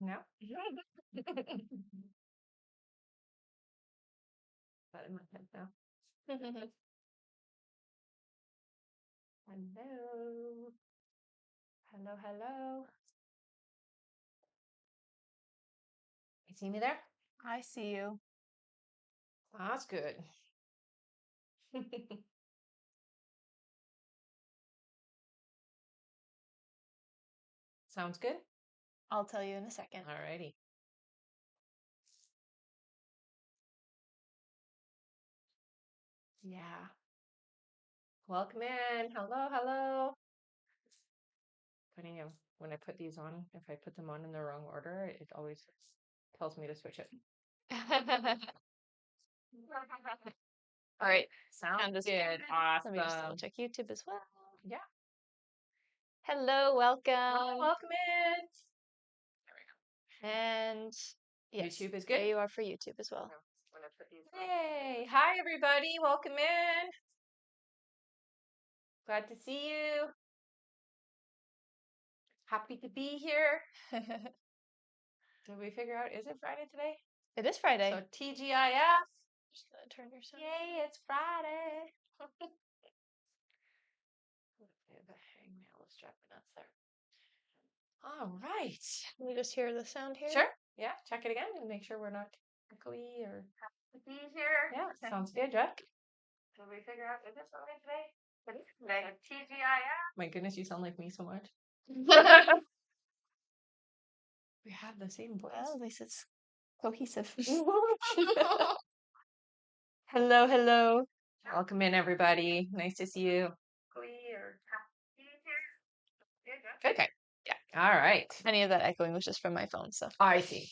No. But in my head now. Hello. Hello, hello. You see me there? I see you. That's good. Sounds good? I'll tell you in a second. Alrighty. Yeah. Welcome in. Hello, hello. When I put these on, if I put them on in the wrong order, it always tells me to switch it. All right. Sounds good. Let me just double Awesome. check YouTube as well. Yeah. Hello, welcome. Welcome in. And yes, YouTube is there good. you are for YouTube as well. When I put these on. Hey, hi everybody. Welcome in. Glad to see you. Happy to be here. Did we figure out, is it Friday today? It is Friday. So TGIF. Just gonna turn your sound. Yay, it's Friday. The hangnail is driving me nuts there. All right. Can we just hear the sound here? Sure. Yeah. Check it again and make sure we're not echoey or here. Yeah. Sounds good, Jeff. Did we figure out, is it Friday today? It is today. TGIF. My goodness, you sound like me so much. We have the same voice. Well, at least it's cohesive. Hello, hello. Welcome in, everybody. Nice to see you. Okay. Yeah. All right. Any of that echoing was just from my phone, so. I see.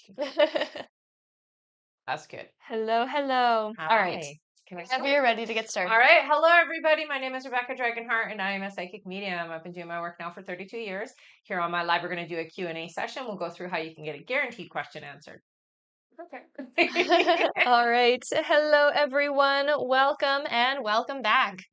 That's good. Hello, hello. All right. Hi. Can I Whenever you're ready to get started. All right. Hello, everybody. My name is Rebecca Dragonheart, and I am a psychic medium. I've been doing my work now for 32 years. Here on my live, we're going to do a Q&A session. We'll go through how you can get a guaranteed question answered. Okay. All right. Hello, everyone. Welcome and welcome back.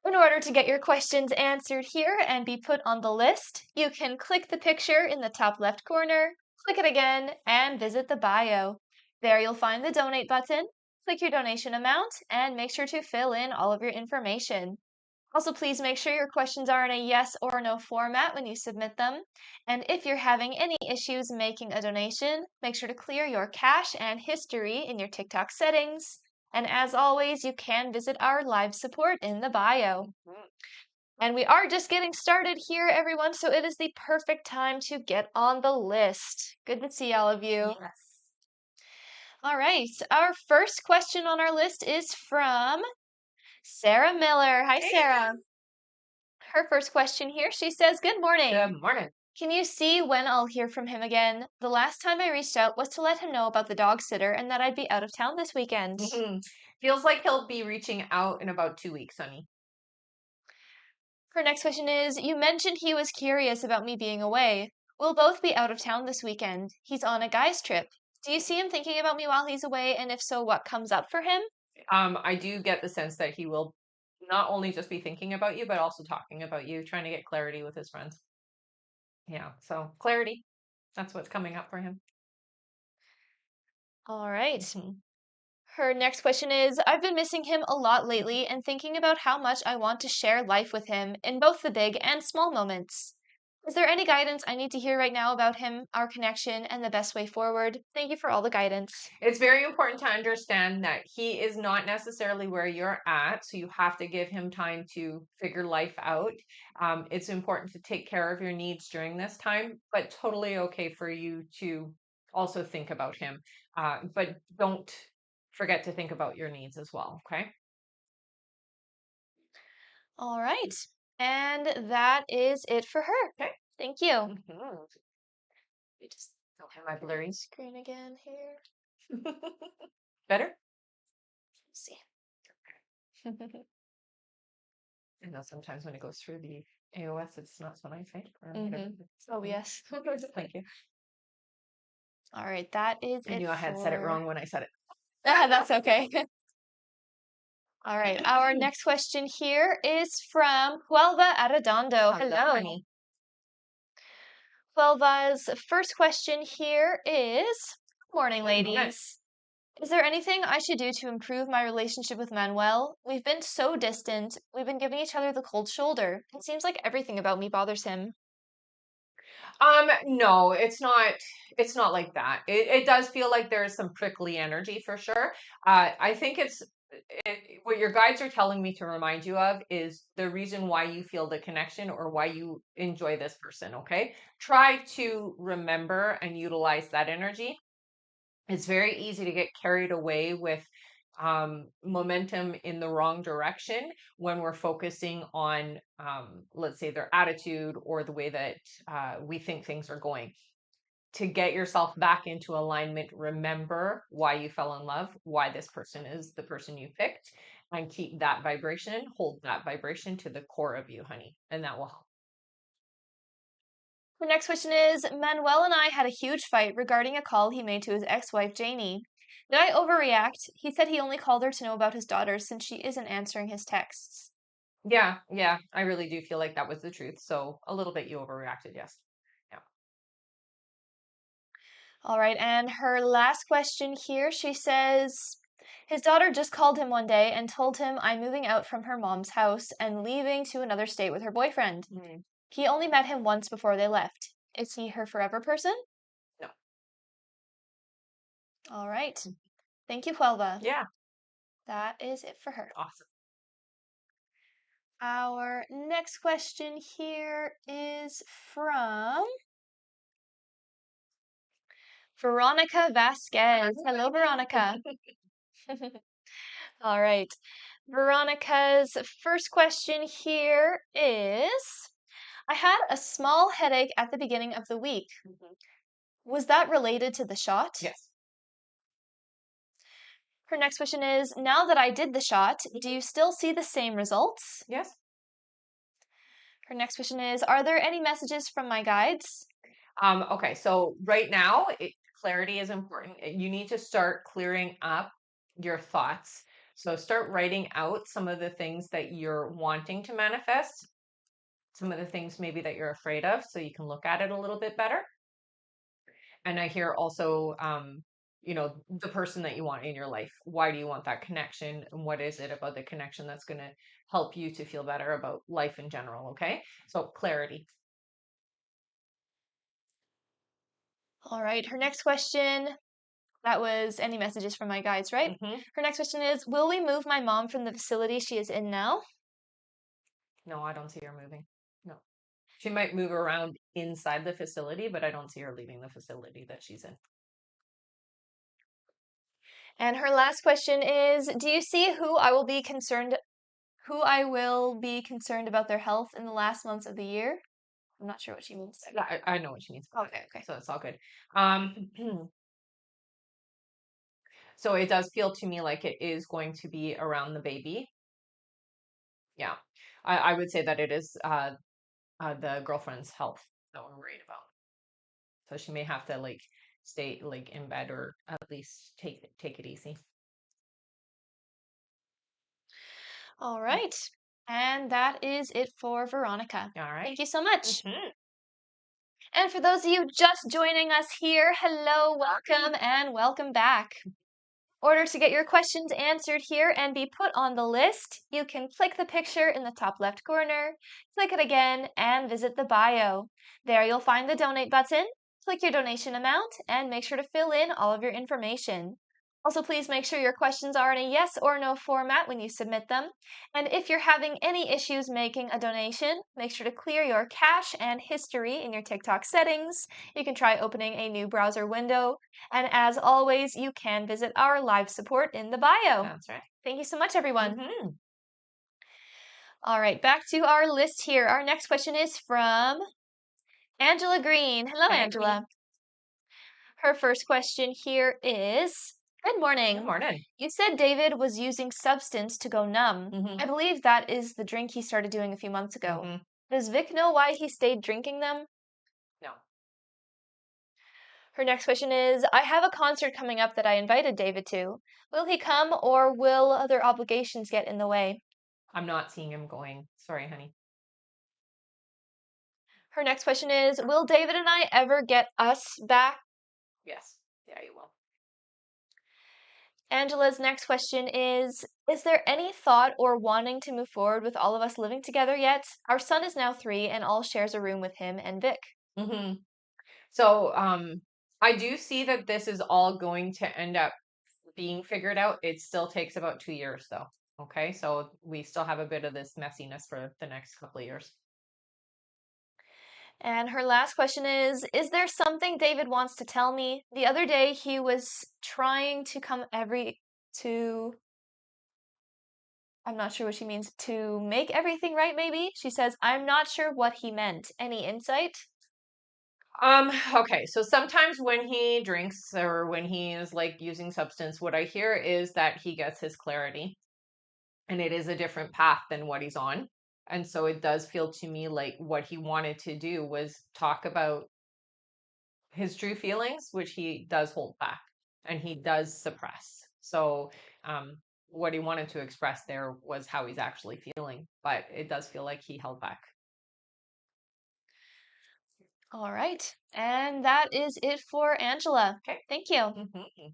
In order to get your questions answered here and be put on the list, you can click the picture in the top left corner, click it again, and visit the bio. There you'll find the donate button. Click your donation amount and make sure to fill in all of your information. Also, please make sure your questions are in a yes or no format when you submit them. And if you're having any issues making a donation, make sure to clear your cache and history in your TikTok settings. And as always, you can visit our live support in the bio. And we are just getting started here, everyone, so it is the perfect time to get on the list. Good to see all of you. Yes. All right, our first question on our list is from Sarah Miller. Hi, Sarah. Her first question here, she says, good morning. Good morning. Can you see when I'll hear from him again? The last time I reached out was to let him know about the dog sitter and that I'd be out of town this weekend. Feels like he'll be reaching out in about 2 weeks, honey. Her next question is, you mentioned he was curious about me being away. We'll both be out of town this weekend. He's on a guy's trip. Do you see him thinking about me while he's away? And if so, what comes up for him? I do get the sense that he will not only just be thinking about you, but also talking about you, trying to get clarity with his friends. Yeah, so clarity. That's what's coming up for him. All right. Her next question is, I've been missing him a lot lately and thinking about how much I want to share life with him in both the big and small moments. Is there any guidance I need to hear right now about him, our connection, and the best way forward? Thank you for all the guidance. It's very important to understand that he is not necessarily where you're at, so you have to give him time to figure life out. It's important to take care of your needs during this time, but totally okay for you to also think about him. But don't forget to think about your needs as well, okay? All right. And that is it for her. Okay. Thank you. We just don't have my blurry Screen again here. Better? Let's see. I know sometimes when it goes through the AOS, it's not so nice, right? Oh, yes. Thank you. All right, that is I it knew I had said it wrong when I said it. That's okay. All right, our next question here is from Huelva Arredondo. Hello. Honey. Quelva's first question here is, good morning, Good morning. ladies. Is there anything I should do to improve my relationship with Manuel? We've been so distant. We've been giving each other the cold shoulder. It seems like everything about me bothers him. No, it's not like that. It does feel like there's some prickly energy for sure. I think what your guides are telling me to remind you of is the reason why you feel the connection or why you enjoy this person, okay? Try to remember and utilize that energy. It's very easy to get carried away with momentum in the wrong direction when we're focusing on, let's say, their attitude or the way that we think things are going. To get yourself back into alignment, remember why you fell in love, why this person is the person you picked, and keep that vibration, hold that vibration to the core of you, honey, and that will help. The next question is, Manuel and I had a huge fight regarding a call he made to his ex-wife, Janie. Did I overreact? He said he only called her to know about his daughter since she isn't answering his texts. Yeah, yeah, I really do feel like that was the truth. So a little bit you overreacted, yes. Yeah. All right, and her last question here, she says, his daughter just called him one day and told him I'm moving out from her mom's house and leaving to another state with her boyfriend. Mm, He only met him once before they left. Is he her forever person? no. All right. Thank you, Huelva. Yeah, That is it for her. awesome. Our next question here is from Veronica Vasquez. Hello, Veronica. All right. Veronica's first question here is, I had a small headache at the beginning of the week. Mhm. Was that related to the shot? Yes. Her next question is, now that I did the shot, do you still see the same results? Yes. Her next question is, are there any messages from my guides? Okay, so right now, clarity is important. You need to start clearing up your thoughts. So start writing out some of the things that you're wanting to manifest, some of the things maybe that you're afraid of, so you can look at it a little bit better. And I hear also, the person that you want in your life. Why do you want that connection? And what is it about the connection that's going to help you to feel better about life in general? Okay. So clarity. All right. Her next question, that was any messages from my guides, right? Hmm. Her next question is, will we move my mom from the facility she is in now? No, I don't see her moving. No. She might move around inside the facility, but I don't see her leaving the facility that she's in. And her last question is, do you see who I will be concerned about their health in the last months of the year? I'm not sure what she means. I know what she means. Okay, okay. So it's all good. Um, so it does feel to me like it is going to be around the baby. Yeah. I would say that it is the girlfriend's health that we're worried about. So she may have to like stay like in bed or at least take it easy. All right. And that is it for Veronica. All right. Thank you so much. Mm-hmm. And for those of you just joining us here, hello, welcome, and welcome back. In order to get your questions answered here and be put on the list, you can click the picture in the top left corner, click it again, and visit the bio. There you'll find the donate button. Click your donation amount and make sure to fill in all of your information. Also, please make sure your questions are in a yes or no format when you submit them. And if you're having any issues making a donation, make sure to clear your cache and history in your TikTok settings. You can try opening a new browser window. And as always, you can visit our live support in the bio. That's right. Thank you so much, everyone. Mm-hmm. All right, back to our list here. Our next question is from Angela Green. Hello, Hey, Angela. Her first question here is, good good morning. morning. You said David was using substance to go numb. Mm-hmm. I believe that is the drink he started doing a few months ago. Mm-hmm. Does Vic know why he stayed drinking them? No, Her next question is, I have a concert coming up that I invited David to. Will he come or will other obligations get in the way? I'm not seeing him going. Sorry, honey. Her next question is, will David and I ever get us back? Yes. Yeah, you will. Angela's next question is there any thought or wanting to move forward with all of us living together yet? Our son is now 3 and all shares a room with him and Vic. Hmm. So, I do see that this is all going to end up being figured out. It still takes about 2 years, though. Okay, so we still have a bit of this messiness for the next couple of years. And her last question is there something David wants to tell me? The other day he was trying to come to I'm not sure what she means. To make everything right, maybe? She says, I'm not sure what he meant. Any insight? Okay, so sometimes when he drinks or when he is like using substance, what I hear is that he gets his clarity and it is a different path than what he's on. And so it does feel to me like what he wanted to do was talk about his true feelings, which he does hold back and he does suppress. So, what he wanted to express there was how he's actually feeling, but it does feel like he held back. All right. And that is it for Angela. Okay. Thank you. Hmm.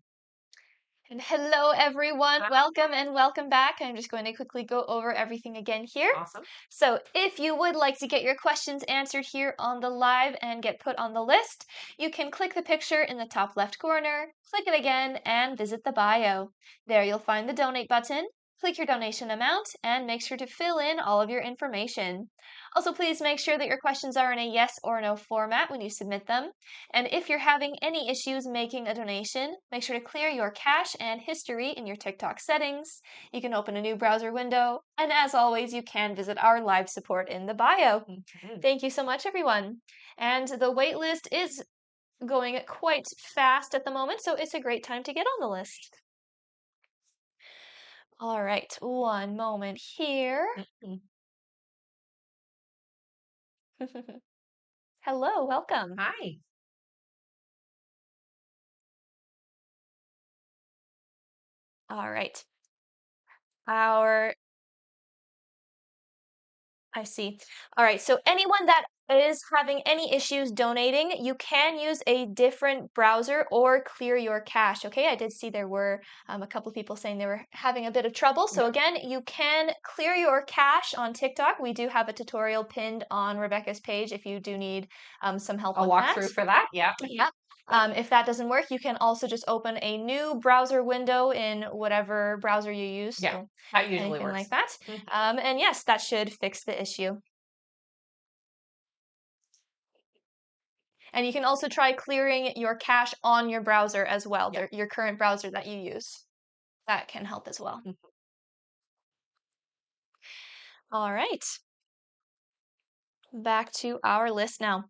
And hello, everyone. Welcome and welcome back. I'm just going to quickly go over everything again here. Awesome. So, if you would like to get your questions answered here on the live and get put on the list, you can click the picture in the top left corner, click it again, and visit the bio. There you'll find the donate button. Click your donation amount and make sure to fill in all of your information. Also, please make sure that your questions are in a yes or no format when you submit them. And if you're having any issues making a donation, make sure to clear your cache and history in your TikTok settings. You can open a new browser window, and as always, you can visit our live support in the bio. Mhm. Thank you so much, everyone. And the waitlist is going quite fast at the moment, so it's a great time to get on the list. All right, one moment here. Mhm. Hello, welcome. Hi. All right. Our I see. All right. So anyone that is having any issues donating, you can use a different browser or clear your cache. Okay. I did see there were a couple people saying they were having a bit of trouble. So Yep. again, you can clear your cache on TikTok. We do have a tutorial pinned on Rebecca's page if you do need some help I'll with walk that. through for that. Yeah. Yeah. If that doesn't work, you can also just open a new browser window in whatever browser you use. Yeah. So That usually anything like works. that. Mhm. And yes, that should fix the issue. And you can also try clearing your cache on your browser as well, Yeah. your current browser that you use. That can help as well. Mhm. All right, back to our list now.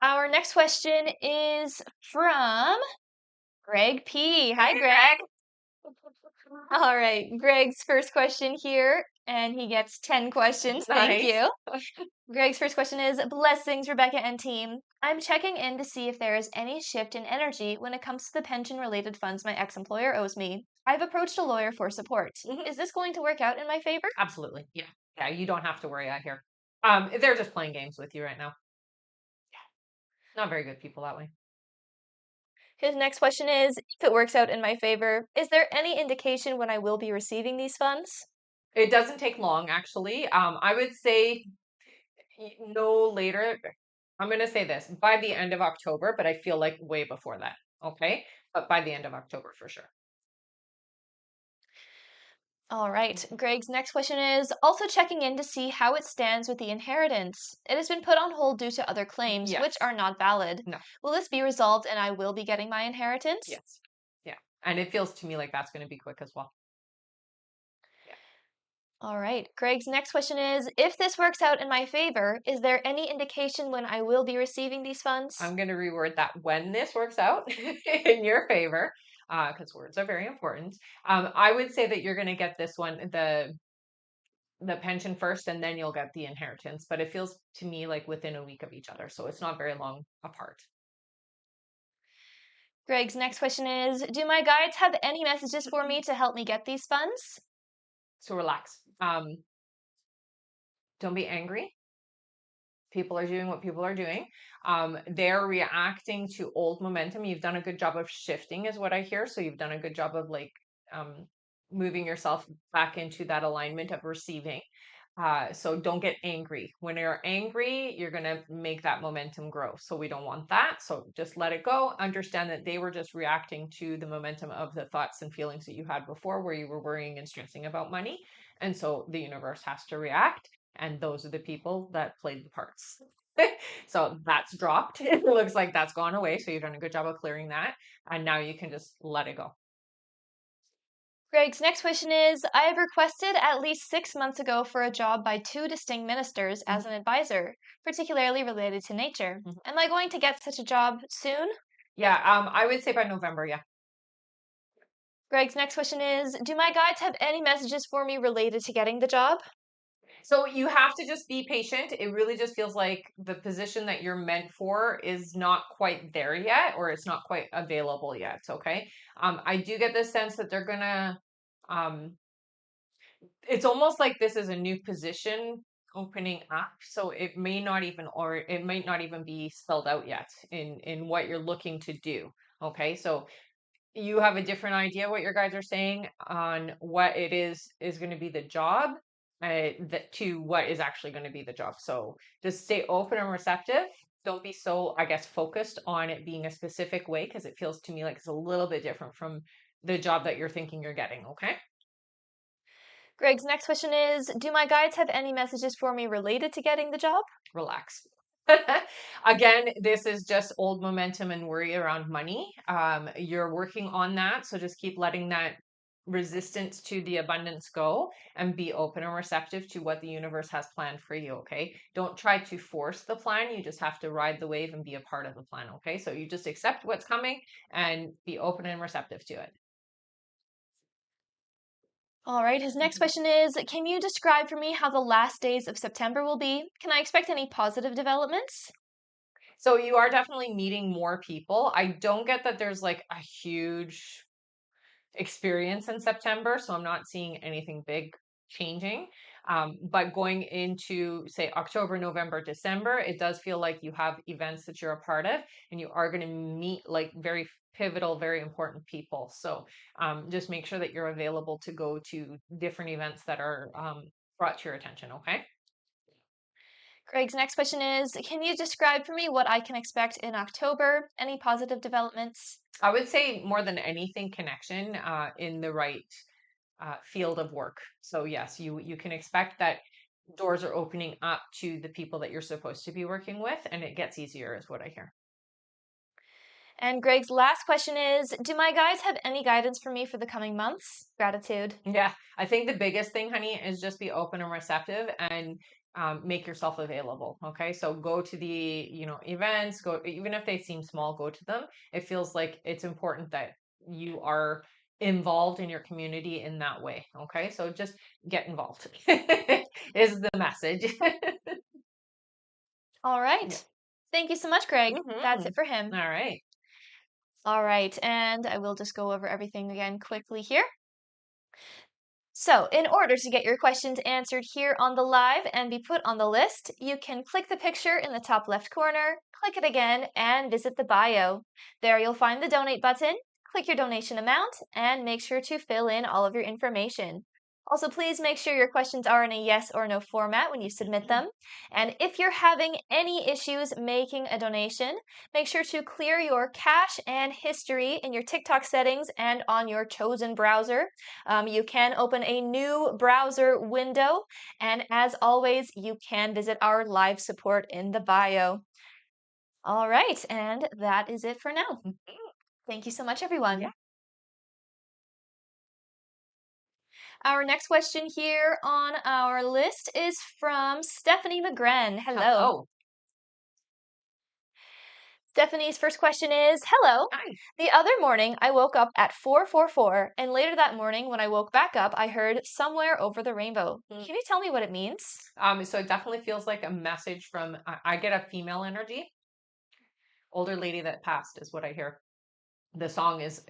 Our next question is from Greg P. Hi, Hey, Greg. All right, Greg's first question here, and he gets 10 questions. Thank Nice. you. Greg's first question is, blessings, Rebecca and team. I'm checking in to see if there is any shift in energy when it comes to the pension-related funds my ex-employer owes me. I've approached a lawyer for support. Mhm. Is this going to work out in my favor? Absolutely. Yeah. Yeah. You don't have to worry out here. They're just playing games with you right now. Not very good people that way. His next question is, if it works out in my favor, is there any indication when I will be receiving these funds? It doesn't take long, actually. I would say no later. I'm going to say this by the end of October, but I feel like way before that. Okay. But by the end of October for sure. All right. Greg's next question is also checking in to see how it stands with the inheritance. It has been put on hold due to other claims, which Yes. are not valid. No. Will this be resolved and I will be getting my inheritance? Yes. Yeah. And it feels to me like that's going to be quick as well. Yeah. All right. Greg's next question is if this works out in my favor, is there any indication when I will be receiving these funds? I'm going to reword that when this works out in your favor, because words are very important. I would say that you're going to get this one, the pension first, and then you'll get the inheritance. But it feels to me like within a week of each other, so it's not very long apart. Greg's next question is do my guides have any messages for me to help me get these funds? So relax. Don't be angry. People are doing what people are doing. They're reacting to old momentum. You've done a good job of shifting, is what I hear. So you've done a good job of like moving yourself back into that alignment of receiving. So don't get angry. When you're angry, you're going to make that momentum grow. So we don't want that. So just let it go. Understand that they were just reacting to the momentum of the thoughts and feelings that you had before, where you were worrying and stressing about money. And so the universe has to react. And those are the people that played the parts. So that's dropped. It looks like that's gone away. So you've done a good job of clearing that. And now you can just let it go. Greg's next question is, I have requested at least 6 months ago for a job by two distinct ministers as an advisor, particularly related to nature. Mhm. Am I going to get such a job soon? Yeah, I would say by November, yeah. Greg's next question is, do my guides have any messages for me related to getting the job? So you have to just be patient. It really just feels like the position that you're meant for is not quite there yet, or it's not quite available yet. Okay. I do get the sense that they're gonna, um, it's almost like this is a new position opening up. So it may not even, or it might not even be spelled out yet in what you're looking to do. Okay. So you have a different idea what your guys are saying on what it is going to be the job that to what is actually going to be the job. So just stay open and receptive. Don't be so, I guess, focused on it being a specific way, because it feels to me like it's a little bit different from the job that you're thinking you're getting. Okay. Greg's next question is, do my guides have any messages for me related to getting the job? Relax. Again, this is just old momentum and worry around money. You're working on that. So just keep letting that resistance to the abundance go and be open and receptive to what the universe has planned for you. Okay. Don't try to force the plan. You just have to ride the wave and be a part of the plan. Okay. So you just accept what's coming and be open and receptive to it. All right, his next question is, can you describe for me how the last days of September will be? Can I expect any positive developments? So you are definitely meeting more people. I don't get that there's like a huge experience in September, so I'm not seeing anything big changing. But going into, say, October, November, December, it does feel like you have events that you're a part of, and you are going to meet like very pivotal, very important people. So just make sure that you're available to go to different events that are brought to your attention. Okay. Greg's next question is, can you describe for me what I can expect in October? Any positive developments? I would say more than anything, connection in the right field of work. So yes, you can expect that doors are opening up to the people that you're supposed to be working with, and it gets easier, is what I hear. And Greg's last question is, do my guides have any guidance for me for the coming months? Gratitude. Yeah, I think the biggest thing, honey, is just be open and receptive and make yourself available. Okay, so go to the events. Go, even if they seem small, go to them. It feels like it's important that you are involved in your community in that way. Okay, so just get involved is the message. All Yeah. right. Thank you so much, Greg. That's Hmm. it for him. All right. All right, and I will just go over everything again quickly here. So, in order to get your questions answered here on the live and be put on the list, you can click the picture in the top left corner, click it again, and visit the bio. There you'll find the donate button, click your donation amount, and make sure to fill in all of your information. Also, please make sure your questions are in a yes or no format when you submit them. And if you're having any issues making a donation, make sure to clear your cache and history in your TikTok settings and on your chosen browser. You can open a new browser window, and as always, you can visit our live support in the bio. All right, and that is it for now. Thank you so much, Yeah. everyone. Our next question here on our list is from Stephanie McGren. Hello. Hello. Stephanie's first question is, hello. Hi. The other morning, I woke up at 444, and later that morning, when I woke back up, I heard somewhere over the rainbow. Mm. Can you tell me what it means? So it definitely feels like a message from, I get a female energy, older lady that passed is what I hear. The song is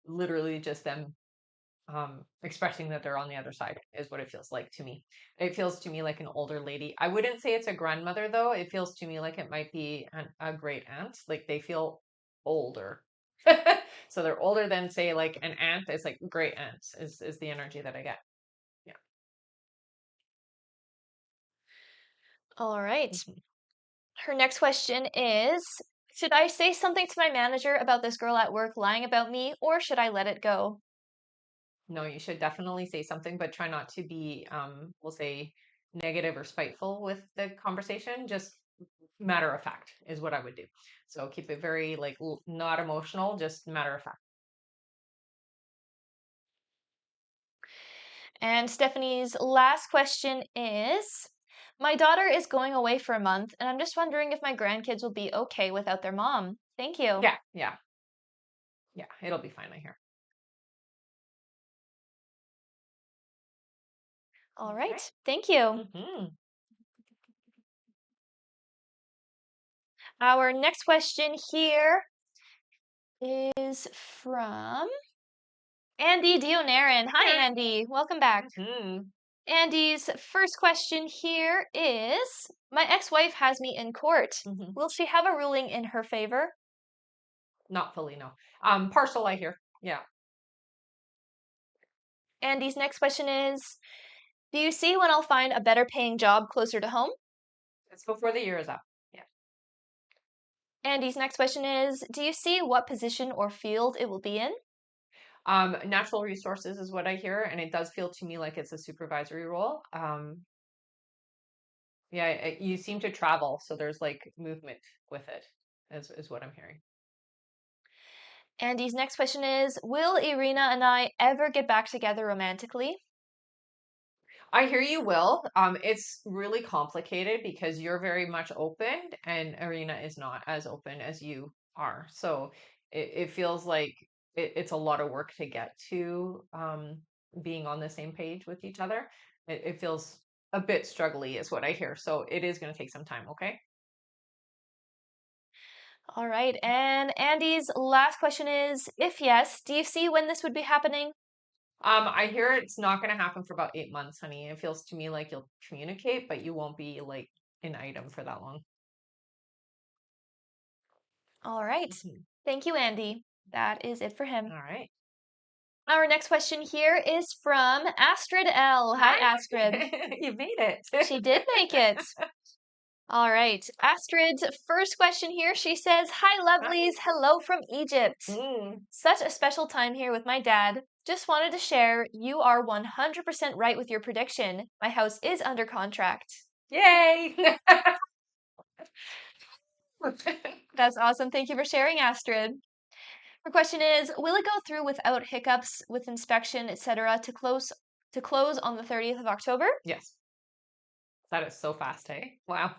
literally just them expressing that they're on the other side is what it feels like to me. It feels to me like an older lady. I wouldn't say it's a grandmother though. It feels to me like it might be a great aunt. Like they feel older. So they're older than say like an aunt. It's like great aunts is the energy that I get. Yeah. All right. Mhm. Her next question is, should I say something to my manager about this girl at work lying about me, or should I let it go? No, you should definitely say something, but try not to be, we'll say, negative or spiteful with the conversation. Just matter of fact is what I would do. So keep it very like not emotional, just matter of fact. And Stephanie's last question is, my daughter is going away for a month, and I'm just wondering if my grandkids will be okay without their mom. Thank you. Yeah, yeah, yeah. It'll be fine, I hear. All All right. right. Thank you. Mm-hmm. Our next question here is from Andy Dionarin. Hi, Andy. Welcome back. Mm-hmm. Andy's first question here is, my ex-wife has me in court. Mm-hmm. Will she have a ruling in her favor? Not fully, no. Partial, I hear. Yeah. Andy's next question is, do you see when I'll find a better paying job closer to home? It's before the year is up. Yeah. Andy's next question is, do you see what position or field it will be in? Natural resources is what I hear, and it does feel to me like it's a supervisory role. Yeah, you seem to travel, so there's like movement with it, is what I'm hearing. Andy's next question is, will Irina and I ever get back together romantically? I hear you will. It's really complicated because you're very much open and Arena is not as open as you are. So it feels like it's a lot of work to get to being on the same page with each other. It feels a bit struggly, is what I hear. So it is going to take some time, okay? All right. And Andy's last question is, if yes, do you see when this would be happening? I hear it's not going to happen for about 8 months, honey. It feels to me like you'll communicate, but you won't be like an item for that long. All right. Mhm. Thank you, Andy. That is it for him. All right. Our next question here is from Astrid L. Hi, Hi, Astrid. you made it. She did make it. All right. Astrid's first question here, she says, hi, Hi. lovelies. Hello from Egypt. Mm. Such a special time here with my dad. Just wanted to share, you are 100% right with your prediction. My house is under contract. Yay! That's awesome. Thank you for sharing, Astrid. Her question is, will it go through without hiccups with inspection, etc., to close on the 30th of October? Yes, that is so fast, hey? Wow.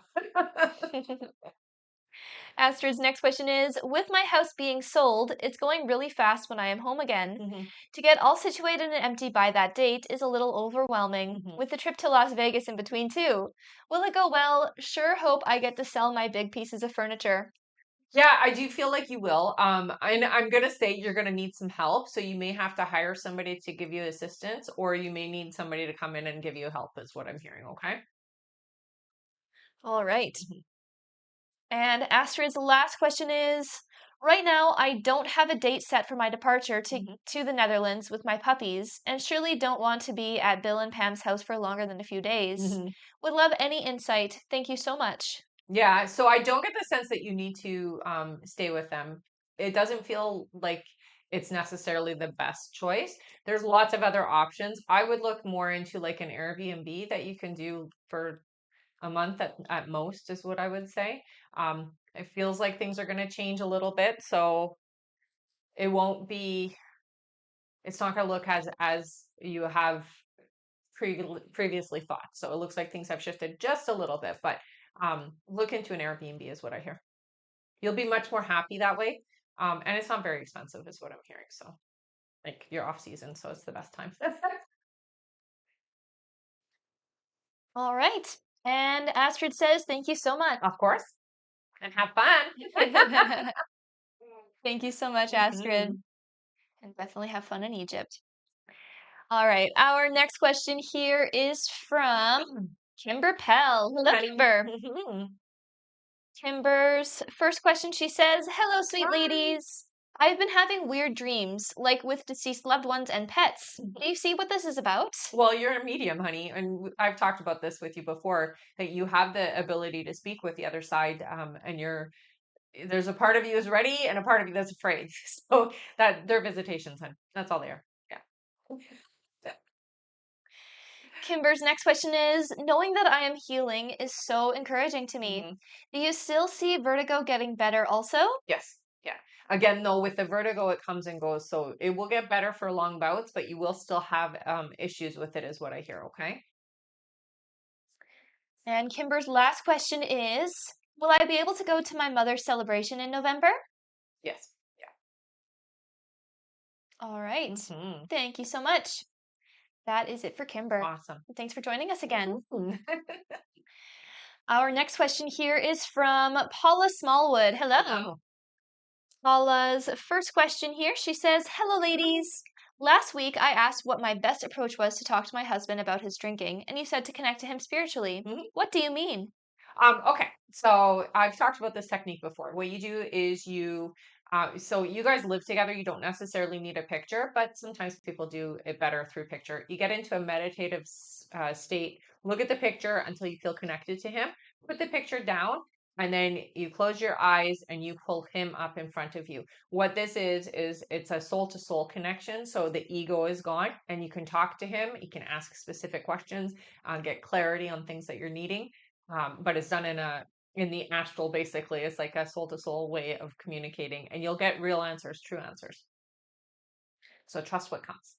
Astrid's next question is, with my house being sold, it's going really fast when I am home again. Mhm, To get all situated and empty by that date is a little overwhelming, mhm. with the trip to Las Vegas in between too. Will it go well? Sure hope I get to sell my big pieces of furniture. Yeah, I do feel like you will. And I'm gonna say you're gonna need some help, so you may have to hire somebody to give you assistance, or you may need somebody to come in and give you help, is what I'm hearing, okay? All right. Mhm, And Astrid's last question is, right now I don't have a date set for my departure to, mhm, to the Netherlands with my puppies, and surely don't want to be at Bill and Pam's house for longer than a few days. mhm. Would love any insight. Thank you so much. Yeah, so I don't get the sense that you need to stay with them. It doesn't feel like it's necessarily the best choice. There's lots of other options. I would look more into like an Airbnb that you can do for a month at most, is what I would say. It feels like things are going to change a little bit, so it won't be. It's not going to look as you have previously thought. So it looks like things have shifted just a little bit, but look into an Airbnb is what I hear. You'll be much more happy that way. And it's not very expensive, is what I'm hearing. So, like, you're off season, so it's the best time. All right. And Astrid says, thank you so much. Of course. And have fun. Thank you so much, Astrid. Mhm. And definitely have fun in Egypt. All right. Our next question here is from Kimber Pell. Hello, Honey. Kimber. Mhm. Kimber's first question, she says, "Hello, sweet Hi. ladies. I've been having weird dreams, like with deceased loved ones and pets. Do you see what this is about?" Well, you're a medium, honey, and I've talked about this with you before that you have the ability to speak with the other side, and there's a part of you is ready and a part of you that's afraid. So that they're visitations, honey. That's all they are. Yeah. Kimber's next question is, "Knowing that I am healing is so encouraging to me. Mhm. Do you still see vertigo getting better also?" Yes. Yeah. Again, though, with the vertigo, it comes and goes, so it will get better for long bouts, but you will still have issues with it, is what I hear. Okay. And Kimber's last question is, "Will I be able to go to my mother's celebration in November?" Yes. Yeah. All right. Hmm. Thank you so much. That is it for Kimber. Awesome. Thanks for joining us again. Mhm. Our next question here is from Paula Smallwood. Hello. Hello. Paula's first question here, she says, "Hello, ladies. Last week I asked what my best approach was to talk to my husband about his drinking, and you said to connect to him spiritually. Mhm. What do you mean?" Okay, so I've talked about this technique before. What you do is so you guys live together. You don't necessarily need a picture, but sometimes people do it better through picture. You get into a meditative state, look at the picture until you feel connected to him, put the picture down, and then you close your eyes and you pull him up in front of you. What this is it's a soul to soul connection. So the ego is gone and you can talk to him. You can ask specific questions, get clarity on things that you're needing, but it's done in the astral. Basically, it's like a soul to soul way of communicating, and you'll get real answers, true answers. So trust what comes.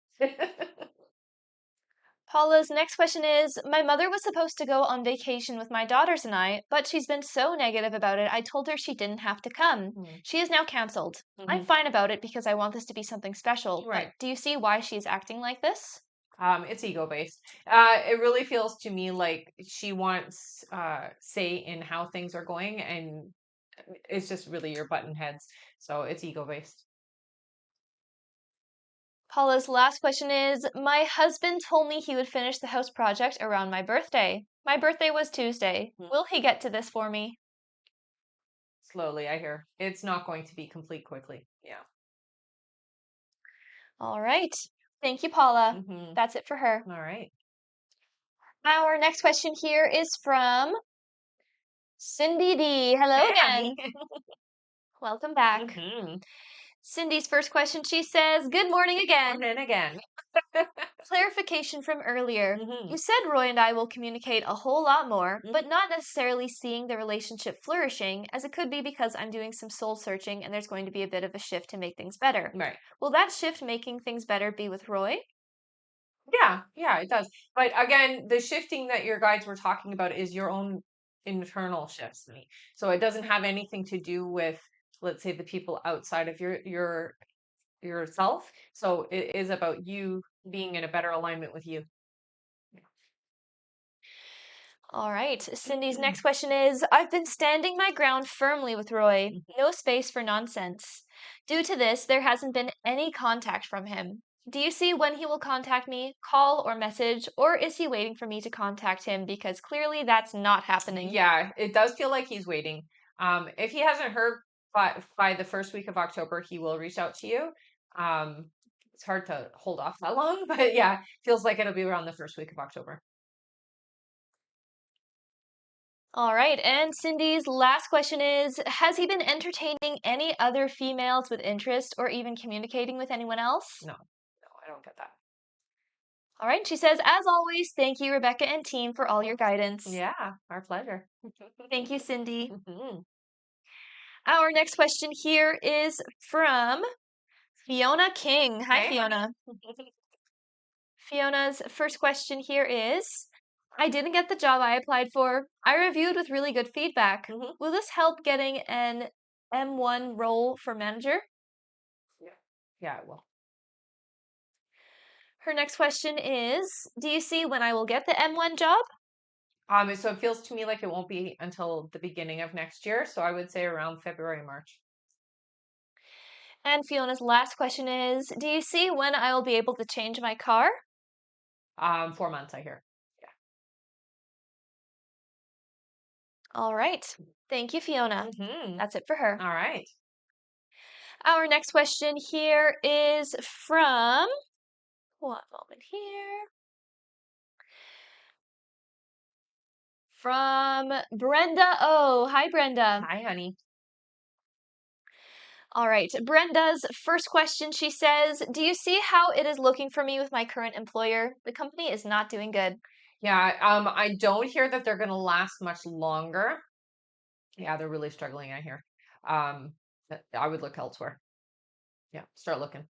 Paula's next question is, "My mother was supposed to go on vacation with my daughters and I, but she's been so negative about it, I told her she didn't have to come. Mm, She is now canceled. I'm mhm. fine about it because I want this to be something special, but Right. do you see why she's acting like this?" It's ego based. It really feels to me like she wants say in how things are going, and it's just really your button heads. So it's ego based. Paula's last question is, "My husband told me he would finish the house project around my birthday. My birthday was Tuesday. Will he get to this for me?" Slowly, I hear it's not going to be complete quickly. Yeah. All right. Thank you, Paula. Hmm. That's it for her. All right. Our next question here is from Cindy D. Hello Hey, honey. again. Welcome back. Hmm. Cindy's first question, she says, "Good morning again. Morning again. Clarification from earlier. Hmm. You said Roy and I will communicate a whole lot more, but not necessarily seeing the relationship flourishing, as it could be because I'm doing some soul searching and there's going to be a bit of a shift to make things better. Right. Will that shift making things better be with Roy?" Yeah, yeah, it does. But again, the shifting that your guides were talking about is your own internal shifts to me. So it doesn't have anything to do with, let's say, the people outside of your yourself. So it is about you being in a better alignment with you. All right. Cindy's next question is, "I've been standing my ground firmly with Roy. No space for nonsense. Due to this, there hasn't been any contact from him. Do you see when he will contact me, call or message, or is he waiting for me to contact him because clearly that's not happening?" Yeah, it does feel like he's waiting. If he hasn't heard by the first week of October, he will reach out to you. It's hard to hold off that long, but yeah, feels like it'll be around the first week of October. All right. And Cindy's last question is, "Has he been entertaining any other females with interest or even communicating with anyone else?" No, no, I don't get that. All right. She says, "As always, thank you, Rebecca and team, for all your guidance." Yeah, our pleasure. Thank you, Cindy. Mhm. Our next question here is from Fiona King. Hi, Hey, honey. Fiona. Fiona's first question here is, "I didn't get the job I applied for. I reviewed with really good feedback. Mhm. Will this help getting an M1 role for manager?" Yeah. Yeah, it will. Her next question is, "Do you see when I will get the M1 job?" So it feels to me like it won't be until the beginning of next year. So I would say around February, March. And Fiona's last question is, "Do you see when I will be able to change my car?" 4 months, I hear. All right. Thank you, Fiona. Mm-hmm. That's it for her. All right. Our next question here is from, one moment here, from Brenda O. Hi, Brenda. Hi, honey. All right. Brenda's first question, she says, do you see how it is looking for me with my current employer? The company is not doing good. Yeah, I don't hear that they're going to last much longer. Yeah, they're really struggling, I hear. I would look elsewhere. Yeah, start looking.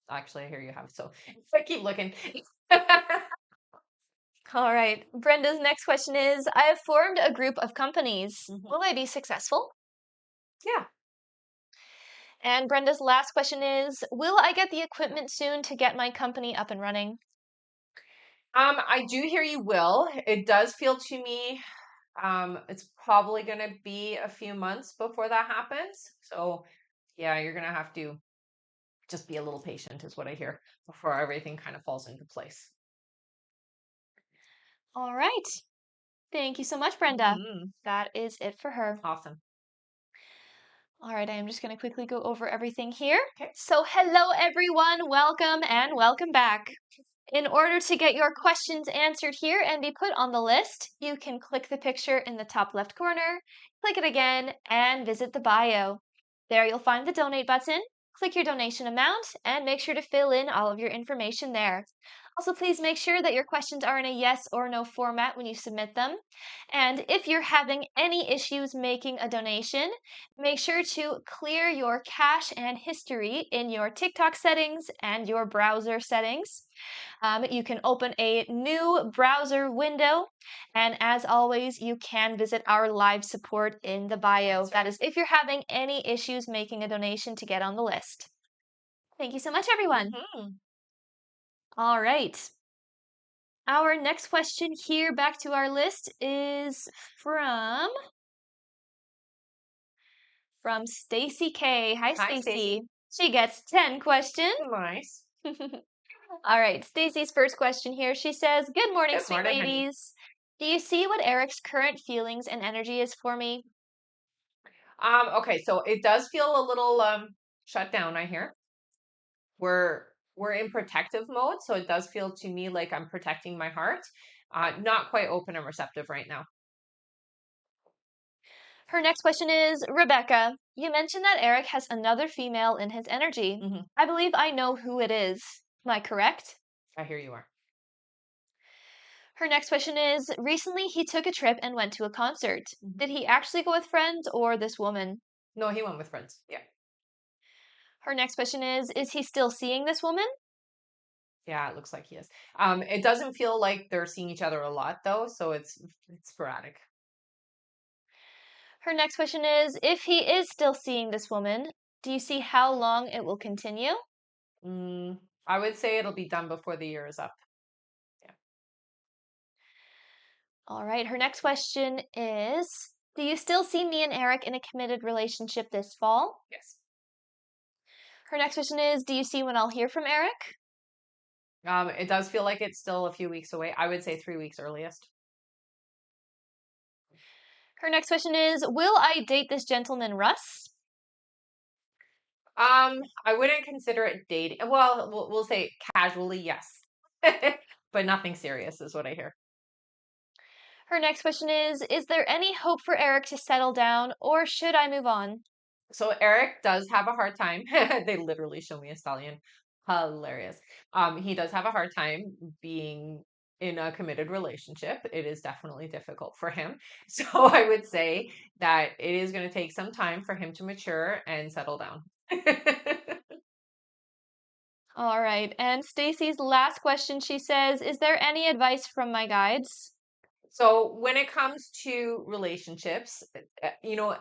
Actually, I hear you have, so I keep looking. All right. Brenda's next question is, I have formed a group of companies. Mhm. Will I be successful? Yeah. And Brenda's last question is, will I get the equipment soon to get my company up and running? I do hear you will. It does feel to me, it's probably going to be a few months before that happens. So, yeah, you're going to have to just be a little patient, is what I hear, before everything kind of falls into place. All right. Thank you so much, Brenda. Mhm. That is it for her. Awesome. All right, I am just going to quickly go over everything here. Okay. So, hello everyone, welcome and welcome back. In order to get your questions answered here and be put on the list, you can click the picture in the top left corner, click it again, and visit the bio. There you'll find the donate button. Click your donation amount and make sure to fill in all of your information there. Also, please make sure that your questions are in a yes or no format when you submit them. And if you're having any issues making a donation, make sure to clear your cache and history in your TikTok settings and your browser settings. You can open a new browser window. And as always, you can visit our live support in the bio. That is if you're having any issues making a donation to get on the list. Thank you so much, everyone. Mhm. All right. Our next question here, back to our list, is from Stacy K. Hi, Hi, Stacy. Stacy. She gets 10 questions. Nice. All right, Stacy's first question here. She says, good morning, Good sweet morning, honey. ladies. Do you see what Eric's current feelings and energy is for me? Okay, so it does feel a little shut down, I hear. We're in protective mode, so it does feel to me like I'm protecting my heart. Not quite open and receptive right now. Her next question is, Rebecca, you mentioned that Eric has another female in his energy. Hmm. I believe I know who it is. Am I correct? I hear you are. Her next question is, recently he took a trip and went to a concert. Mhm. Did he actually go with friends or this woman? No, he went with friends. Yeah. Her next question is he still seeing this woman? Yeah, it looks like he is. It doesn't feel like they're seeing each other a lot though, so it's sporadic. Her next question is, if he is still seeing this woman, do you see how long it will continue? Mm, I would say it'll be done before the year is up. Yeah. All right, her next question is, do you still see me and Eric in a committed relationship this fall? Yes. Her next question is, do you see when I'll hear from Eric? It does feel like it's still a few weeks away. I would say 3 weeks earliest. Her next question is, will I date this gentleman, Russ? I wouldn't consider it dating. Well, we'll say casually, yes, but nothing serious is what I hear. Her next question is there any hope for Eric to settle down or should I move on? So Eric does have a hard time. They literally show me a stallion. Hilarious. He does have a hard time being in a committed relationship. It is definitely difficult for him. So I would say that it is going to take some time for him to mature and settle down. All right, and Stacy's last question, she says, is there any advice from my guides? So when it comes to relationships,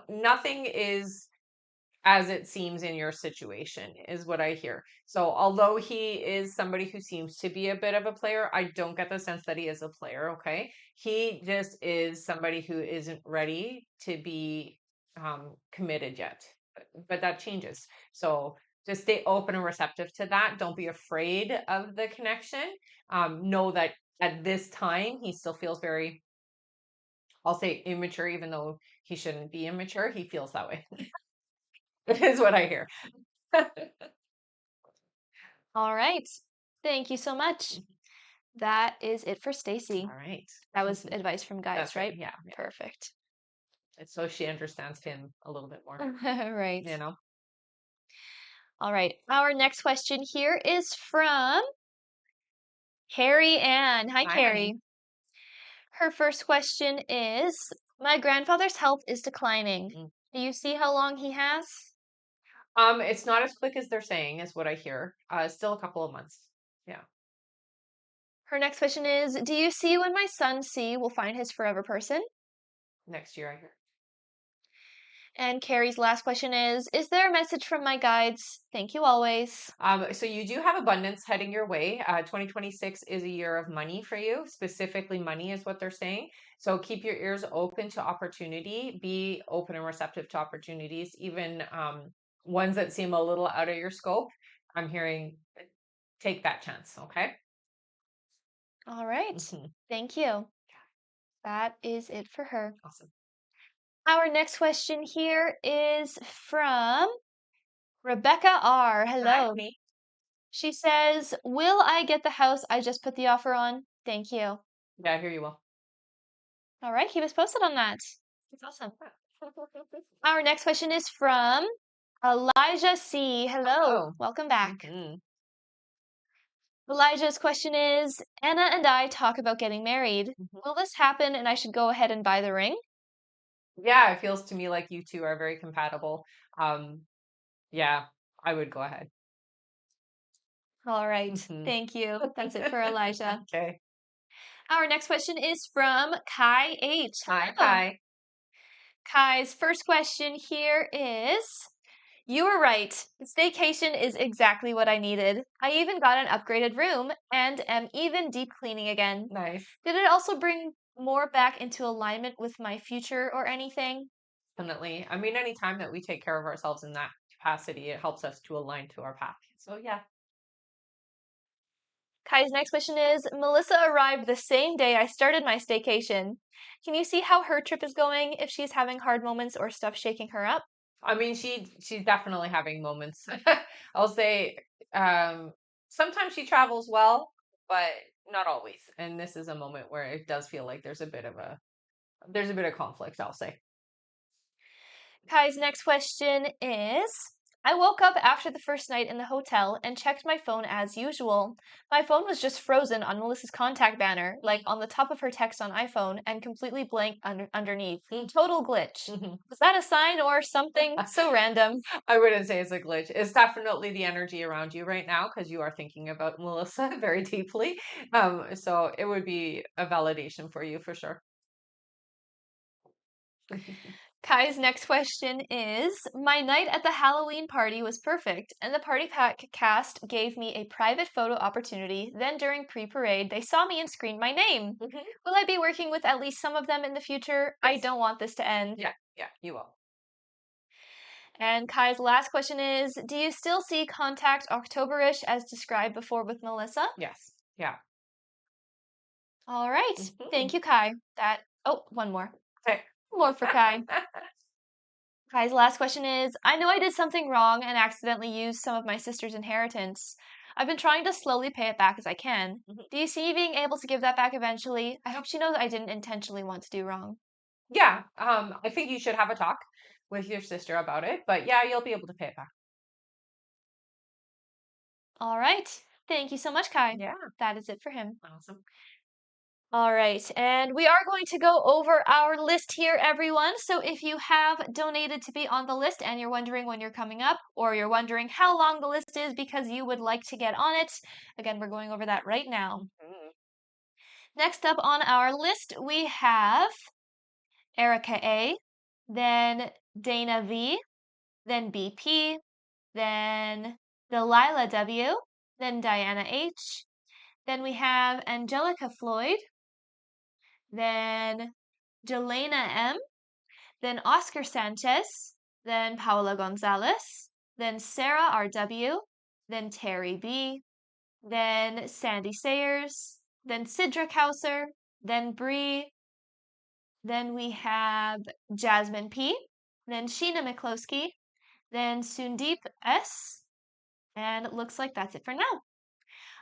nothing is as it seems in your situation, is what I hear. So, although he is somebody who seems to be a bit of a player, I don't get the sense that he is a player, okay? He just is somebody who isn't ready to be committed yet. But that changes. So, just stay open and receptive to that. Don't be afraid of the connection. Know that at this time, he still feels very, I'll say immature, even though he shouldn't be immature. He feels that way. It is what I hear. All right. Thank you so much. That is it for Stacy. All right. That was advice from guides, That's right. right? Yeah, yeah. Perfect. And so she understands him a little bit more, Right. you know? All right. Our next question here is from Carrie Ann. Hi, Hi, honey. Carrie. Her first question is, my grandfather's health is declining. Mm. Do you see how long he has? It's not as quick as they're saying, is what I hear. Still a couple of months. Yeah, Her next question is, do you see when my son C will find his forever person? next year I hear. And Carrie's last question is there a message from my guides? Thank you always. So you do have abundance heading your way. 2026 is a year of money for you. Specifically, money is what they're saying. So keep your ears open to opportunity. Be open and receptive to opportunities, even ones that seem a little out of your scope. I'm hearing take that chance. Okay. All right. Mhm. Thank you. That is it for her. Awesome. Our next question here is from Rebecca R. Hi, Hello. honey. She says, will I get the house I just put the offer on? Thank you. Yeah, I hear you well. All right, keep us posted on that. That's awesome. Our next question is from Elijah C. Hello. Oh. Welcome back. Hmm. Elijah's question is, Anna and I talk about getting married. Will this happen and I should go ahead and buy the ring? Yeah, it feels to me like you two are very compatible. Um, yeah, I would go ahead. All right. Mhm. Thank you. That's it for Elijah. Okay. Our next question is from Kai H. Hi, Hello. Kai. Kai's first question here is, you were right. The staycation is exactly what I needed. I even got an upgraded room and am even deep cleaning again. Nice. Did it also bring more back into alignment with my future or anything? Definitely. I mean, anytime that we take care of ourselves in that capacity, it helps us to align to our path. So yeah. Kai's next question is, Melissa arrived the same day I started my staycation. Can you see how her trip is going if she's having hard moments or stuff shaking her up? I mean, she's definitely having moments. I'll say sometimes she travels well, but not always. And this is a moment where it does feel like there's a bit of conflict, I'll say. Kai's next question is, I woke up after the first night in the hotel and checked my phone as usual. My phone was just frozen on Melissa's contact banner, like on the top of her text on iPhone, and completely blank underneath. Total glitch. Was that a sign or something so random? I wouldn't say it's a glitch. It's definitely the energy around you right now because you are thinking about Melissa very deeply. So it would be a validation for you for sure. Kai's next question is, my night at the Halloween party was perfect, and the party pack cast gave me a private photo opportunity. Then during pre-parade, they saw me and screened my name. Mhm. Will I be working with at least some of them in the future? I Yes. don't want this to end. Yeah, yeah, you will. And Kai's last question is, do you still see contact Octoberish as described before with Melissa? Yes. Yeah. All right. Mhm. Thank you, Kai. One more. Okay. More for Kai. Kai's last question is, I know I did something wrong and accidentally used some of my sister's inheritance. I've been trying to slowly pay it back as I can. Mhm. Do you see me being able to give that back eventually? I hope she knows I didn't intentionally want to do wrong. Yeah. I think you should have a talk with your sister about it, but yeah, you'll be able to pay it back. All right. Thank you so much, Kai. Yeah. That is it for him. Awesome. All right, and we are going to go over our list here, everyone. So if you have donated to be on the list and you're wondering when you're coming up, or you're wondering how long the list is because you would like to get on it, again, we're going over that right now. Mhm. Next up on our list, we have Erica A, then Dana V, then BP, then Delilah W, then Diana H, then we have Angelica Floyd, then Jelena M, then Oscar Sanchez, then Paola Gonzalez, then Sarah R.W., then Terry B., then Sandy Sayers, then Sidra Kauser, then Bree, then we have Jasmine P, then Sheena McCloskey, then Sundeep S, and it looks like that's it for now.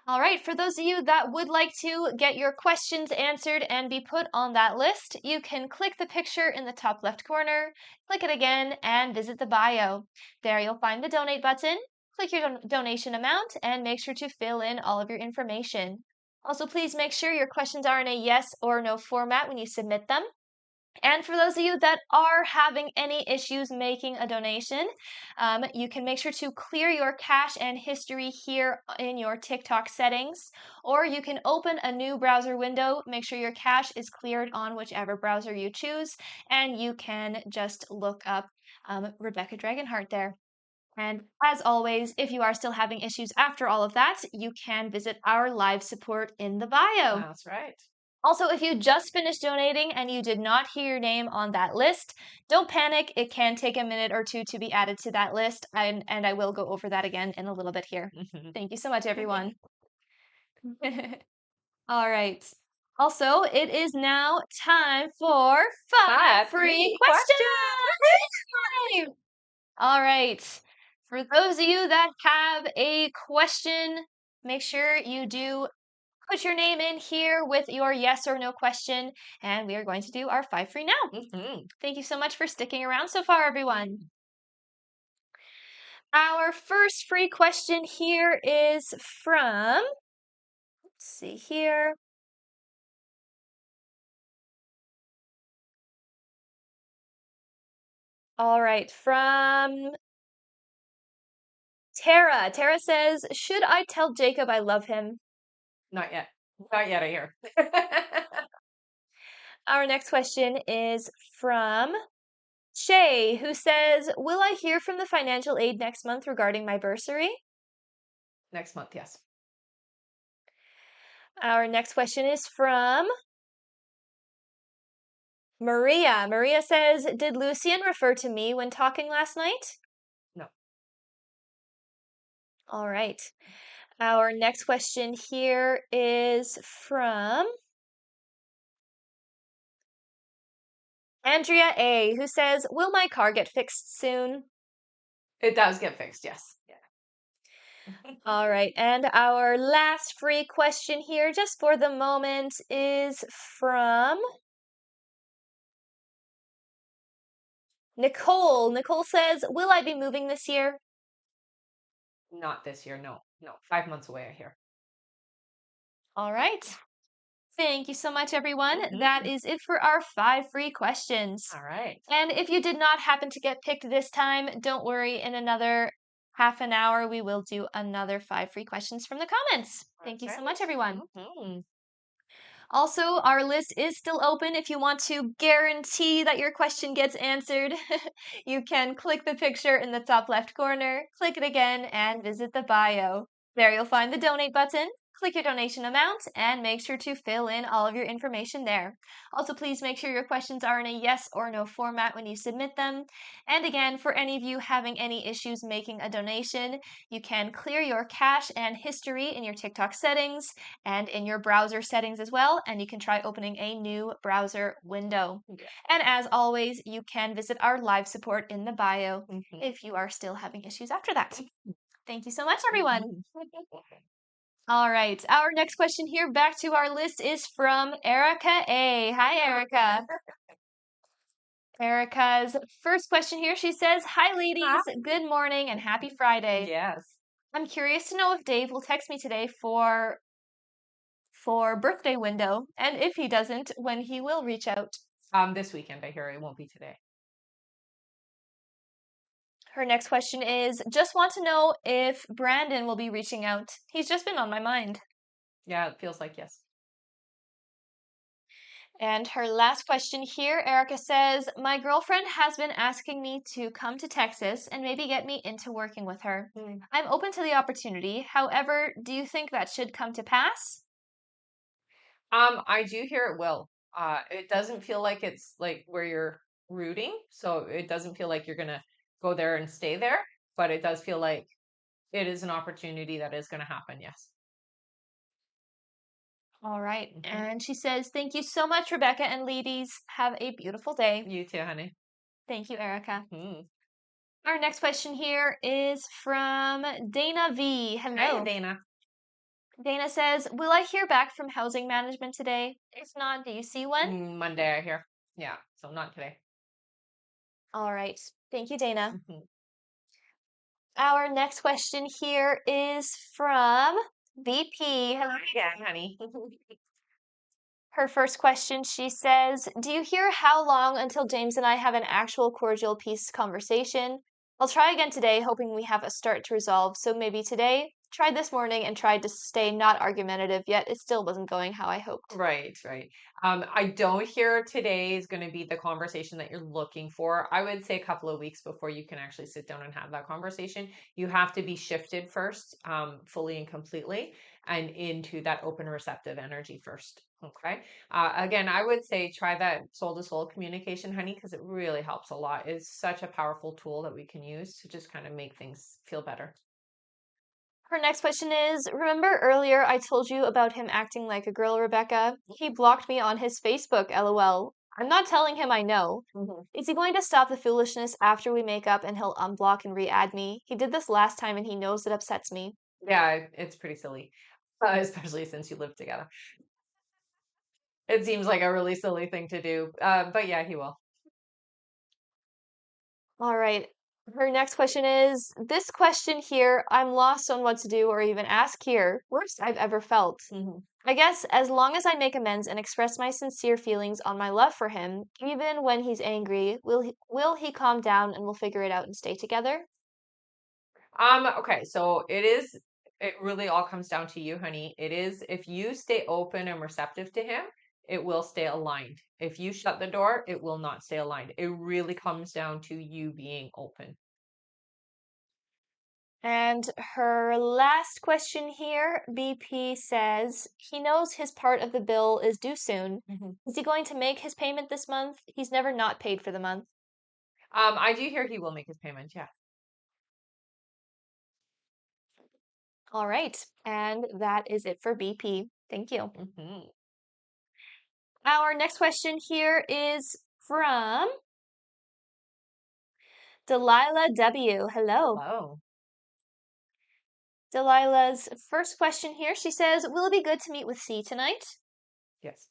All right, for those of you that would like to get your questions answered and be put on that list, you can click the picture in the top left corner, click it again, and visit the bio. There you'll find the donate button, click your donation amount, and make sure to fill in all of your information. Also, please make sure your questions are in a yes or no format when you submit them. And for those of you that are having any issues making a donation, you can make sure to clear your cache and history here in your TikTok settings, or you can open a new browser window, make sure your cache is cleared on whichever browser you choose, and you can just look up Rebecca Dragonheart there. And as always, if you are still having issues after all of that, you can visit our live support in the bio. That's right. Also, if you just finished donating and you did not hear your name on that list, don't panic. It can take a minute or two to be added to that list, and I will go over that again in a little bit here. Thank you so much, everyone. All right. Also, it is now time for five free questions. All right. For those of you that have a question, make sure you do put your name in here with your yes or no question, and we are going to do our 5 free now. Thank you so much for sticking around so far, everyone. Our first free question here is from, let's see here. All right, from Tara. Tara says, should I tell Jacob I love him? Not yet. Not yet, I hear. Our next question is from Shay, who says, will I hear from the financial aid next month regarding my bursary? Next month, yes. Our next question is from Maria. Maria says, did Lucian refer to me when talking last night? No. All right. Our next question here is from Andrea A, who says, will my car get fixed soon? It does get fixed, yes. Yeah. All right. And our last free question here, just for the moment, is from Nicole. Nicole says, will I be moving this year? Not this year, no. No, 5 months away, I hear. All right. Thank you so much, everyone. That is it for our 5 free questions. All right. And if you did not happen to get picked this time, don't worry. In another half an hour, we will do another 5 free questions from the comments. Thank you so much, everyone. Also, our list is still open. If you want to guarantee that your question gets answered, you can click the picture in the top left corner, click it again, and visit the bio. There you'll find the donate button. Click your donation amount and make sure to fill in all of your information there. Also, please make sure your questions are in a yes or no format when you submit them. And again, for any of you having any issues making a donation, you can clear your cache and history in your TikTok settings and in your browser settings as well, and you can try opening a new browser window. And as always, you can visit our live support in the bio if you are still having issues after that. Thank you so much, everyone. All right, our next question here back to our list is from Erica A. Hi, Erica. Erica's first question here, she says, hi, ladies. Hi. Good morning and happy Friday. Yes. I'm curious to know if Dave will text me today for birthday window, and if he doesn't, when he will reach out. This weekend, I hear. It won't be today. Her next question is, just want to know if Brandon will be reaching out. He's just been on my mind. Yeah, it feels like yes. And her last question here, Erica says, my girlfriend has been asking me to come to Texas and maybe get me into working with her. I'm open to the opportunity. However, do you think that should come to pass? I do hear it will. It doesn't feel like it's like where you're rooting, so it doesn't feel like you're gonna go there and stay there, but it does feel like it is an opportunity that is gonna happen, yes. All right. Mhm. And she says, thank you so much, Rebecca and ladies. Have a beautiful day. You too, honey. Thank you, Erica. Mhm. Our next question here is from Dana V. Hi, Hello. Dana. Dana says, will I hear back from housing management today? If not, do you see one? Monday, I hear. Yeah, so not today. All right. Thank you, Dana. Mhm. Our next question here is from VP. Hello. Yeah, honey. Her first question, she says, do you hear how long until James and I have an actual cordial peace conversation? I'll try again today, hoping we have a start to resolve. So maybe today. Tried this morning and tried to stay not argumentative, yet it still wasn't going how I hoped. Right, right. I don't hear today is going to be the conversation that you're looking for. I would say a couple of weeks before you can actually sit down and have that conversation. You have to be shifted first, fully and completely, and into that open, receptive energy first. Okay. Again, I would say try that soul to soul communication, honey, because it really helps a lot. It's such a powerful tool that we can use to just kind of make things feel better. Her next question is, remember earlier I told you about him acting like a girl, Rebecca? He blocked me on his Facebook, lol. I'm not telling him I know. Mhm. Is he going to stop the foolishness after we make up and he'll unblock and re-add me? He did this last time and he knows it upsets me. Yeah, it's pretty silly, especially since you live together. It seems like a really silly thing to do. But yeah, he will. All right. Her next question is, this question here, I'm lost on what to do or even ask here. Worst I've ever felt. Mhm. I guess as long as I make amends and express my sincere feelings on my love for him, even when he's angry, will he calm down and we'll figure it out and stay together? Okay, so it really all comes down to you, honey. It is if you stay open and receptive to him, it will stay aligned. If you shut the door, it will not stay aligned. It really comes down to you being open. And her last question here, BP says, he knows his part of the bill is due soon. Mhm. Is he going to make his payment this month? He's never not paid for the month. I do hear he will make his payment. Yeah. All right. And that is it for BP. Thank you. Hmm. Our next question here is from Delilah W. Hello. Hello. Delilah's first question here, she says, will it be good to meet with C tonight? Yes.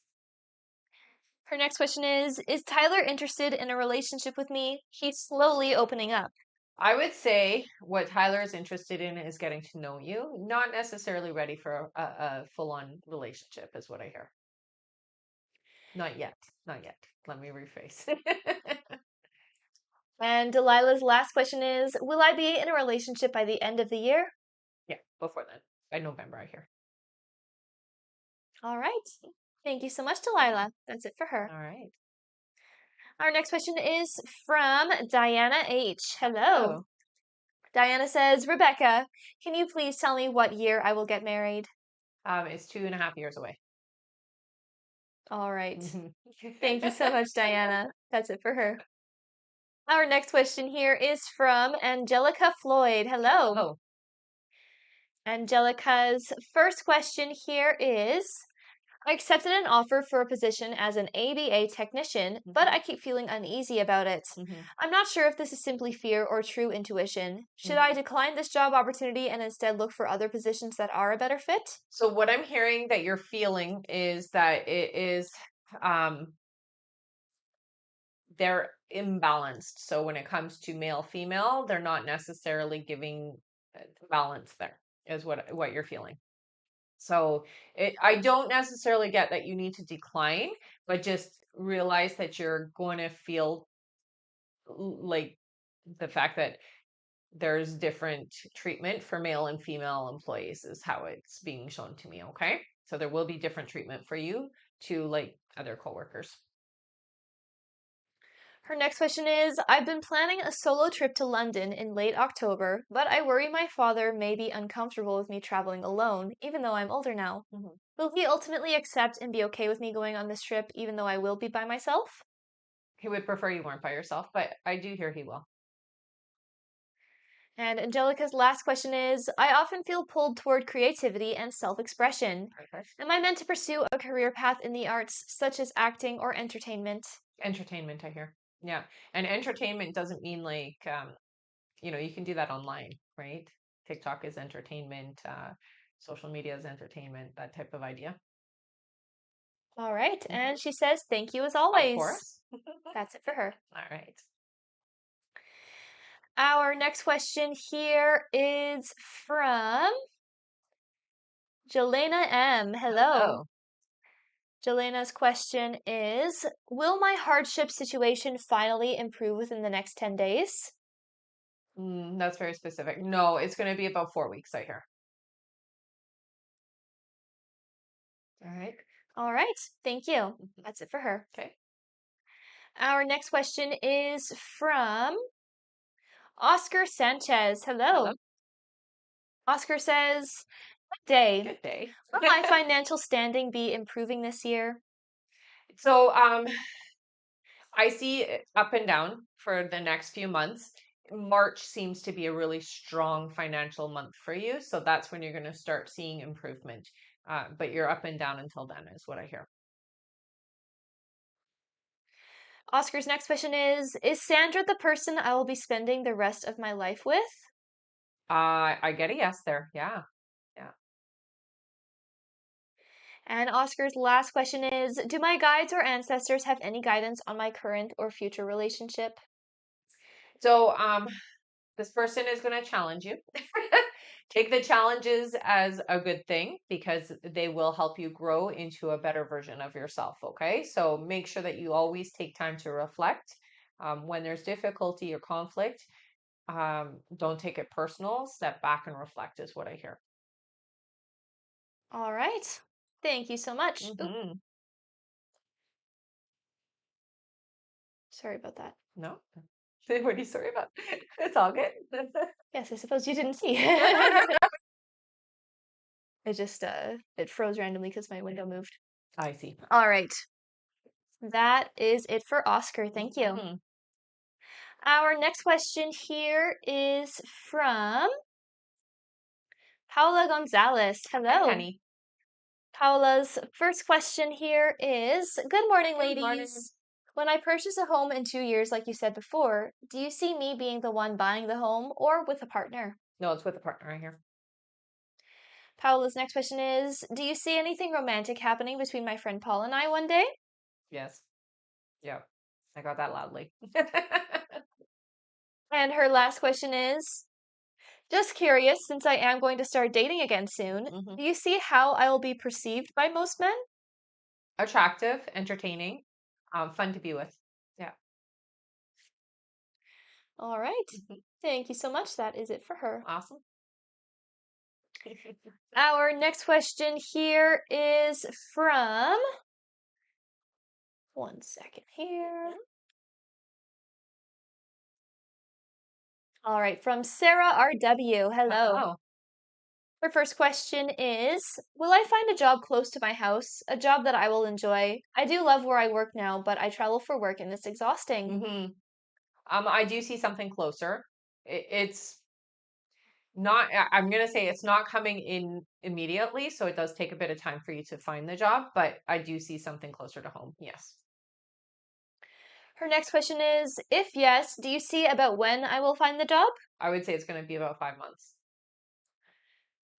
Her next question is Tyler interested in a relationship with me? He's slowly opening up. I would say what Tyler is interested in is getting to know you, not necessarily ready for a full-on relationship, is what I hear. Not yet. Not yet. Let me rephrase. And Delilah's last question is, will I be in a relationship by the end of the year? Yeah, before then. By November, I hear. All right. Thank you so much, Delilah. That's it for her. All right. Our next question is from Diana H. Hello. Oh, Diana says, Rebecca, can you please tell me what year I will get married? it's 2.5 years away. All right. Mhm. Thank you so much, Diana. That's it for her. Our next question here is from Angelica Floyd. Hello. Oh, Angelica's first question here is, I accepted an offer for a position as an ABA technician, but hmm I keep feeling uneasy about it. hmm I'm not sure if this is simply fear or true intuition. Should I hmm decline this job opportunity and instead look for other positions that are a better fit? So what I'm hearing that you're feeling is that it is um they're imbalanced. So when it comes to male female, they're not necessarily giving balance there is what you're feeling. So I don't necessarily get that you need to decline, but just realize that you're going to feel like the fact that there's different treatment for male and female employees is how it's being shown to me. Okay. So there will be different treatment for you to like other coworkers. Her next question is, I've been planning a solo trip to London in late October, but I worry my father may be uncomfortable with me traveling alone, even though I'm older now. Mhm. Will he ultimately accept and be okay with me going on this trip, even though I will be by myself? He would prefer you weren't by yourself, but I do hear he will. And Angelica's last question is, I often feel pulled toward creativity and self-expression. Perfect. Am I meant to pursue a career path in the arts, such as acting or entertainment? Entertainment, I hear. Yeah. And entertainment doesn't mean like you can do that online, right? TikTok is entertainment, social media is entertainment, that type of idea. All right. Mhm. And she says, thank you as Of always. course. That's it for her. All right. Our next question here is from Jelena M. Hello. Hello. Jelena's question is, will my hardship situation finally improve within the next 10 days? That's very specific. No, it's going to be about 4 weeks, I hear. All right. All right. Thank you. Mhm. That's it for her. Okay. Our next question is from Oscar Sanchez. Hello. Hello. Oscar says, good day. Good day. Will my financial standing be improving this year? So, I see it up and down for the next few months. March seems to be a really strong financial month for you, so that's when you're going to start seeing improvement. But you're up and down until then, is what I hear. Oscar's next question is Sandra the person I will be spending the rest of my life with? I get a yes there. Yeah, yeah. And Oscar's last question is, do my guides or ancestors have any guidance on my current or future relationship? So, this person is going to challenge you. Take the challenges as a good thing because they will help you grow into a better version of yourself. Okay. So make sure that you always take time to reflect. When there's difficulty or conflict, don't take it personal. Step back and reflect, is what I hear. All right. Thank you so much. Oop, Hmm. sorry about that. No, what are you sorry about? It's all good. Yes, I suppose you didn't see. It just it froze randomly because my window moved. I see. All right. That is it for Oscar. Thank you. Mhm. Our next question here is from Paula Gonzalez. Hi, Hello. honey. Paula's first question here is, good morning, Good morning. ladies. When I purchase a home in 2 years, like you said before, do you see me being the one buying the home or with a partner? No, it's with a partner right here. Paula's next question is, do you see anything romantic happening between my friend Paul and I one day? Yes. Yep. I got that loudly. And her last question is, just curious, since I am going to start dating again soon, Hmm. do you see how I will be perceived by most men? Attractive, entertaining, fun to be with. Yeah. All right. Mhm. Thank you so much. That is it for her. Awesome. Our next question here is from, one second here. All right, from Sarah RW. Hello. Oh. Her first question is, will I find a job close to my house, a job that I will enjoy? I do love where I work now, but I travel for work and it's exhausting. Hmm. I do see something closer. It's not, I'm going to say it's not coming in immediately. So it does take a bit of time for you to find the job, but I do see something closer to home. Yes. Her next question is, if yes, do you see about when I will find the job? I would say it's going to be about 5 months.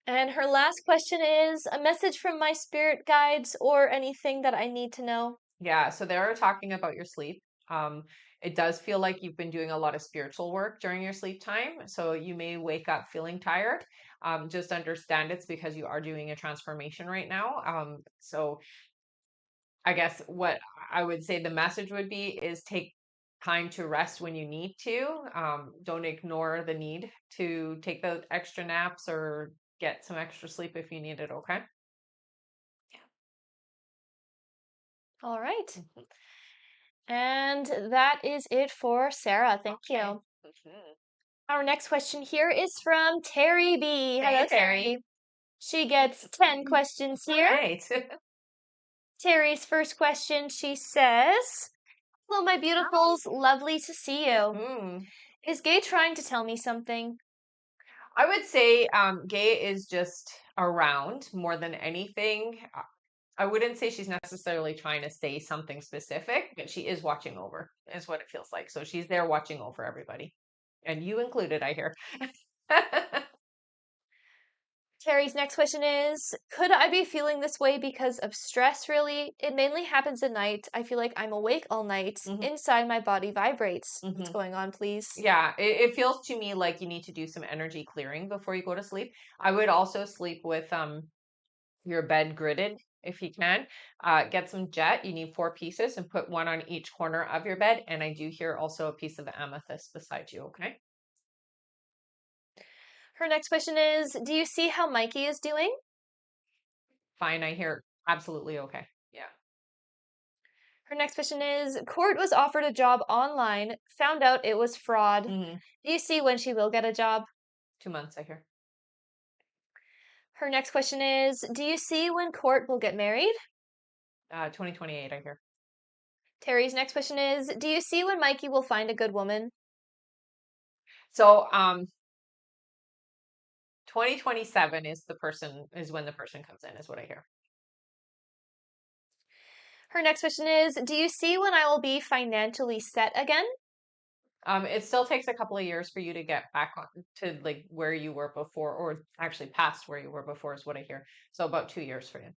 And her last question is, a message from my spirit guides or anything that I need to know? Yeah, so they're talking about your sleep. Um, it does feel like you've been doing a lot of spiritual work during your sleep time, so you may wake up feeling tired. Just understand it's because you are doing a transformation right now. So I guess what I would say the message would be is take time to rest when you need to. Don't ignore the need to take those extra naps or get some extra sleep if you need it. Okay. All right. Mhm. And that is it for Sarah. Thank Okay. you. Mhm. Our next question here is from Terry B. Hello, Hey, Terry. Terry. She gets 10 questions All here. right. Terry's first question, she says, hello, my beautifuls. Lovely to see you. Hmm. Is Gay trying to tell me something? I would say Gay is just around more than anything. I wouldn't say she's necessarily trying to say something specific, but she is watching over, is what it feels like. So she's there watching over everybody. And you included, I hear. Terry's next question is, could I be feeling this way because of stress, really? It mainly happens at night. I feel like I'm awake all night. hmm Inside my body vibrates. What's hmm going on, please? Yeah, it feels to me like you need to do some energy clearing before you go to sleep. I would also sleep with your bed gridded if you can. Get some jet. You need 4 pieces and put one on each corner of your bed. And I do hear also a piece of amethyst beside you. Okay. Her next question is, do you see how Mikey is doing? Fine. I hear absolutely okay. Yeah. Her next question is, Court was offered a job online, found out it was fraud. hmm Do you see when she will get a job? 2 months, I hear. Her next question is, do you see when Court will get married? 2028, I hear. Terry's next question is, do you see when Mikey will find a good woman? So 2027 is when the person comes in, is what I hear. Her next question is, do you see when I will be financially set again? It still takes a couple of years for you to get back on to like where you were before, or actually past where you were before, is what I hear. So about 2 years for you.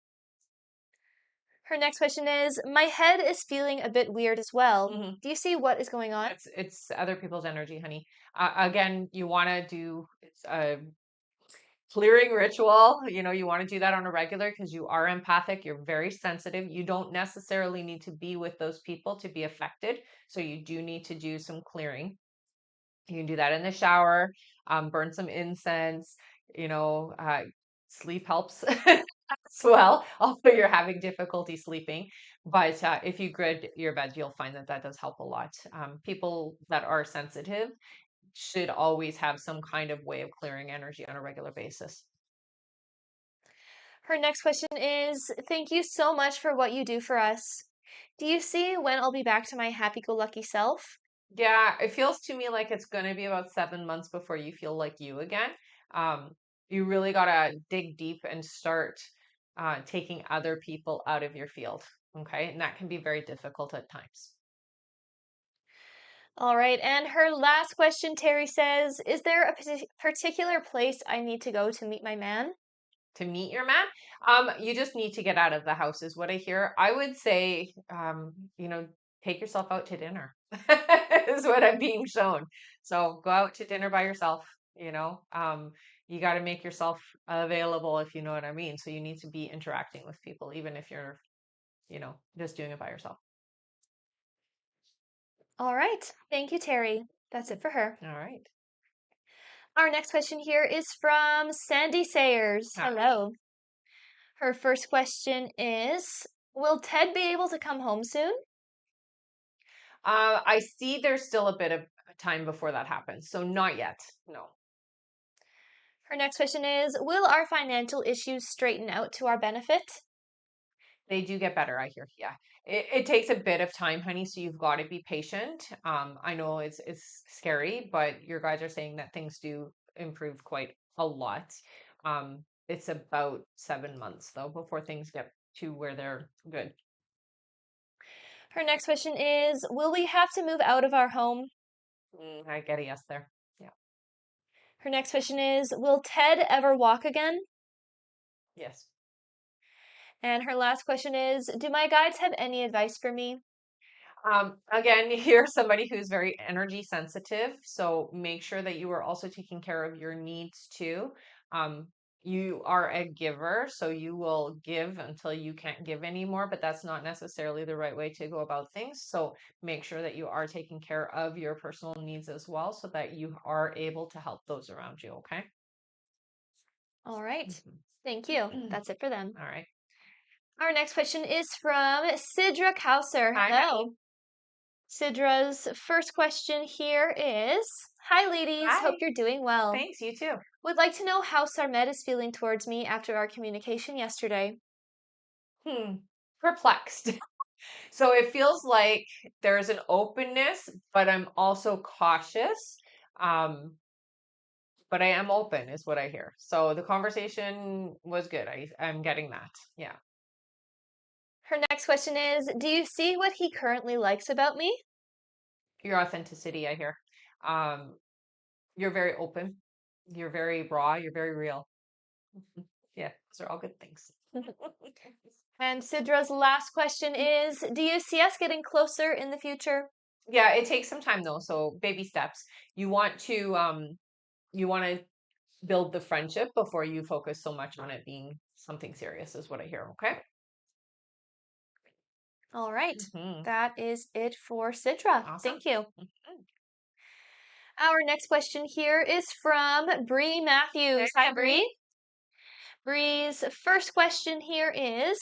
Her next question is, my head is feeling a bit weird as well. hmm Do you see what is going on? It's other people's energy, honey. Again, you want to do it's a clearing ritual. You know, you want to do that on a regular because you are empathic. You're very sensitive. You don't necessarily need to be with those people to be affected. So you do need to do some clearing. You can do that in the shower, burn some incense, you know, sleep helps as well, although you're having difficulty sleeping. But if you grid your bed, you'll find that that does help a lot. People that are sensitive should always have some kind of way of clearing energy on a regular basis. Her next question is, thank you so much for what you do for us. Do you see when I'll be back to my happy-go-lucky self? Yeah, it feels to me like it's going to be about 7 months before you feel like you again. Um, you really got to dig deep and start taking other people out of your field. Okay. And that can be very difficult at times. All right, and her last question, Terry says, is there a particular place I need to go to meet my man? To meet your man, you just need to get out of the house, is what I hear. I would say, you know, take yourself out to dinner, is what I'm being shown. So go out to dinner by yourself, you know. You got to make yourself available, if you know what I mean. So you need to be interacting with people, even if you're, you know, just doing it by yourself. All right, thank you, Terry. That's it for her. All right. Our next question here is from Sandy Sayers. All right. Hello. Her first question is, will Ted be able to come home soon? I see there's still a bit of time before that happens. So not yet. No. Her next question is, will our financial issues straighten out to our benefit? They do get better, I hear. Yeah. It takes a bit of time, honey, so you've got to be patient. I know it's scary, but your guys are saying that things do improve quite a lot. It's about 7 months though before things get to where they're good. Her next question is, will we have to move out of our home? I get a yes there. Yeah. Her next question is, will Ted ever walk again? Yes. And her last question is, do my guides have any advice for me? Again, you're somebody who's very energy sensitive, so make sure that you are also taking care of your needs too. Um, you are a giver, so you will give until you can't give anymore, but that's not necessarily the right way to go about things. So make sure that you are taking care of your personal needs as well, so that you are able to help those around you. Okay. All right. Mhm. Thank you. That's it for them. All right. Our next question is from Sidra Kauser. Hi, honey. Hello. Sidra's first question here is, hi ladies, hope Hi. you're doing well. Thanks. You too. Would like to know how Sarmed is feeling towards me after our communication yesterday. Perplexed. So it feels like there's an openness, but I'm also cautious. Um, but I am open, is what I hear. So the conversation was good. I'm getting that. Yeah. Her next question is, do you see what he currently likes about me? Your authenticity, I hear. Um, you're very open. You're very raw. You're very real. Yeah, those are all good things. And Sidra's last question is, do you see us getting closer in the future? Yeah, it takes some time though, so baby steps. You want to build the friendship before you focus so much on it being something serious, is what I hear. Okay. All right. Hmm. That is it for Sidra. Awesome. Thank you. Mhm. Our next question here is from Bree Hey, Matthews. Hi, Bree. Bree. Bree's first question here is,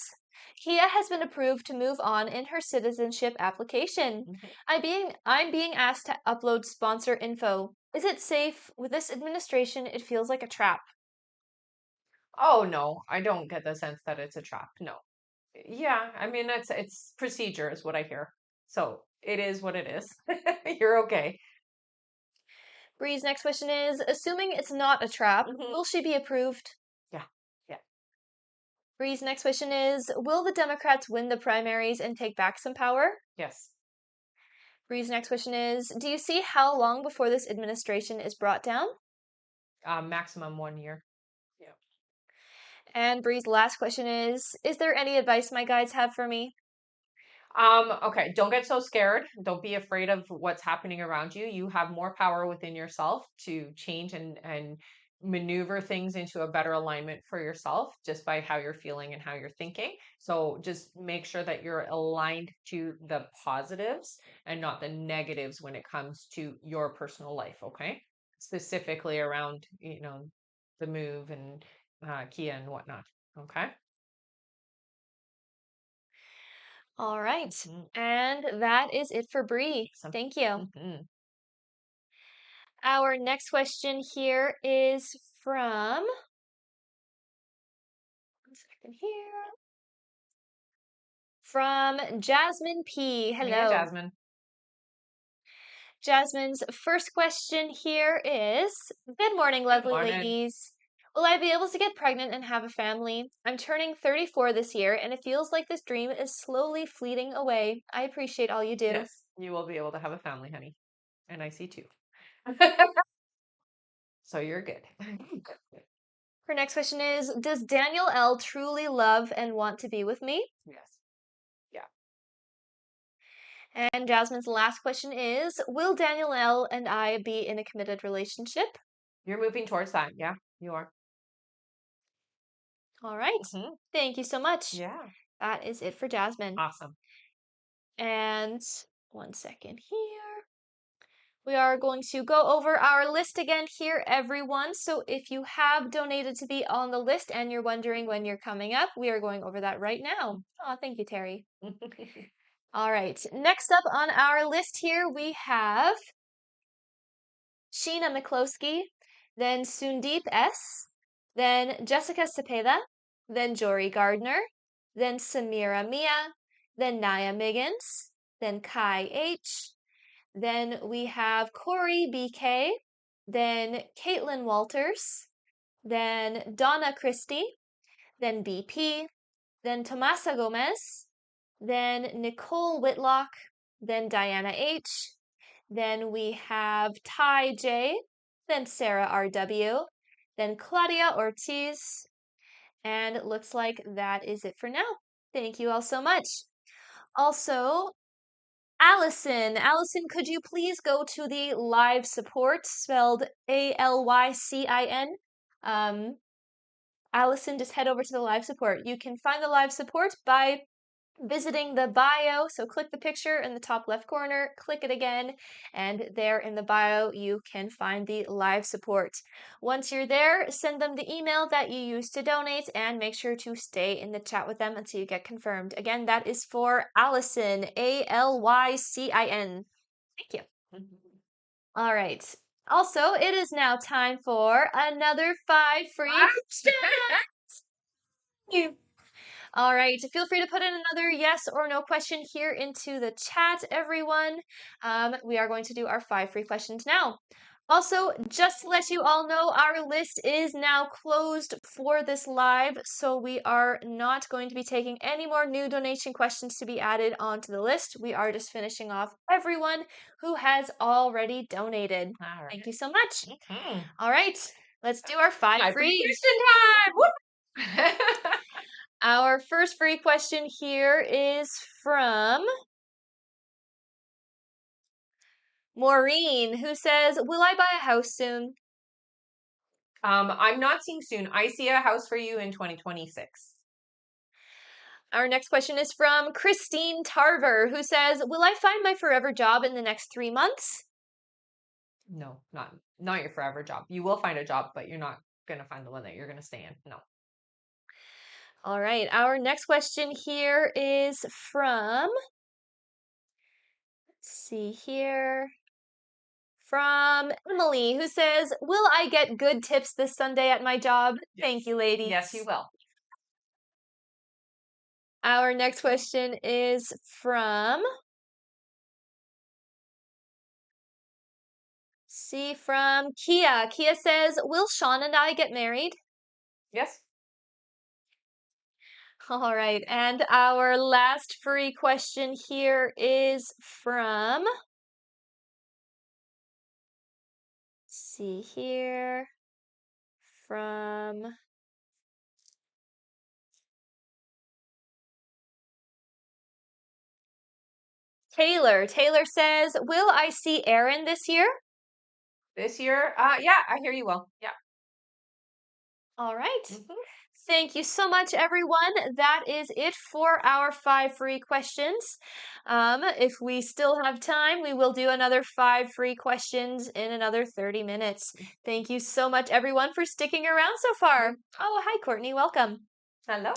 Kia has been approved to move on in her citizenship application. Mhm. I'm being asked to upload sponsor info. Is it safe? With this administration, it feels like a trap. Oh no, I don't get the sense that it's a trap. No. Yeah, I mean it's procedure is what I hear. So it is what it is. You're okay. Bree's next question is, assuming it's not a trap, Hmm. will she be approved? Yeah. Yeah. Bree's next question is, will the Democrats win the primaries and take back some power? Yes. Bree's next question is, do you see how long before this administration is brought down? Maximum 1 year. Yeah. And Bree's last question is there any advice my guides have for me? Okay, don't get so scared. Don't be afraid of what's happening around you. You have more power within yourself to change and maneuver things into a better alignment for yourself just by how you're feeling and how you're thinking. So just make sure that you're aligned to the positives and not the negatives when it comes to your personal life, okay? Specifically around, the move and Kia and whatnot. Okay? All right. Mhm. And that is it for Bree. Awesome. Thank you. Mhm. Our next question here is from, one second here, from Jasmine P. Yeah, Hello. Jasmine. Jasmine's first question here is, good morning, Good lovely morning. ladies. Will I be able to get pregnant and have a family? I'm turning 34 this year, and it feels like this dream is slowly fleeting away. I appreciate all you do. Yes, you will be able to have a family, honey. And I see two. So you're good. Her next question is, does Daniel L. truly love and want to be with me? Yes. Yeah. And Jasmine's last question is, will Daniel L. and I be in a committed relationship? You're moving towards that. Yeah, you are. All right. Hmm. Thank you so much. Yeah. That is it for Jasmine. Awesome. And one second here. We are going to go over our list again here, everyone. So if you have donated to be on the list and you're wondering when you're coming up, we are going over that right now. Oh, thank you, Terry. All right. Next up on our list here, we have Sheena McCloskey, then Sundeep S., then Jessica Cepeda, then Jory Gardner, then Samira Mia, then Naya Miggins, then Kai H., then we have Corey BK, then Caitlin Walters, then Donna Christie, then BP, then Tomasa Gomez, then Nicole Whitlock, then Diana H., then we have Ty J., then Sarah RW, then Claudia Ortiz, and it looks like that is it for now. Thank you all so much. Also, Allison, could you please go to the live support, spelled ALYCIN? Um, Allison, just head over to the live support. You can find the live support by visiting the bio. So click the picture in the top left corner, click it again, and there in the bio, you can find the live support. Once you're there, send them the email that you used to donate and make sure to stay in the chat with them until you get confirmed. Again, that is for Allison, ALYCIN. Thank you. All right. Also, it is now time for another 5 free questions. All right, feel free to put in another yes or no question here into the chat, everyone. We are going to do our 5 free questions now. Also, just to let you all know, our list is now closed for this live, so we are not going to be taking any more new donation questions to be added onto the list. We are just finishing off everyone who has already donated. All right. Thank you so much. Hmm. All right, let's do our five Time for frees. question time. Woo! Our first free question here is from Maureen, who says, "Will I buy a house soon?" I'm not seeing soon. I see a house for you in 2026. Our next question is from Christine Tarver, who says, "Will I find my forever job in the next 3 months?" No, not your forever job. You will find a job, but you're not gonna find the one that you're gonna stay in. No. All right, our next question here is from, let's see here, from Emily, who says, "Will I get good tips this Sunday at my job?" Thank you, ladies. Yes, you will. Our next question is from, from Kia. Kia says, "Will Sean and I get married?" Yes. All right, and our last free question here is from, from Taylor. Taylor says, "Will I see Aaron this year?" This year, yeah, I hear you will. Yeah. All right. Mhm. Thank you so much, everyone. That is it for our 5 free questions. If we still have time, we will do another 5 free questions in another 30 minutes. Thank you so much, everyone, for sticking around so far. Oh, hi, Courtney. Welcome. Hello.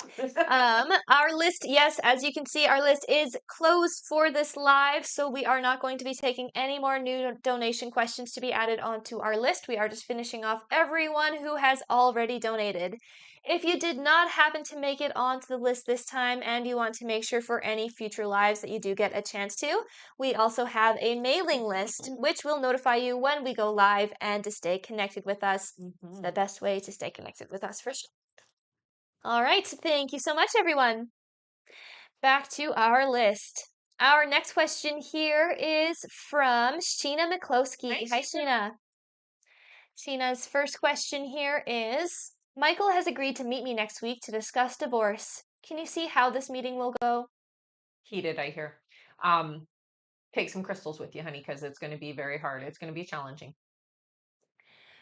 Our list, yes, as you can see, our list is closed for this live, so we are not going to be taking any more new donation questions to be added onto our list. We are just finishing off everyone who has already donated. If you did not happen to make it onto the list this time and you want to make sure for any future lives that you do get a chance to, we also have a mailing list which will notify you when we go live and to stay connected with us. It's the best way to stay connected with us for sure. All right, thank you so much, everyone. Back to our list. Our next question here is from Sheena McCloskey. Hi, Sheena. Sheena's first question here is, "Michael has agreed to meet me next week to discuss divorce. Can you see how this meeting will go?" Heated, I hear. Um, take some crystals with you, honey, because it's going to be very hard. It's going to be challenging.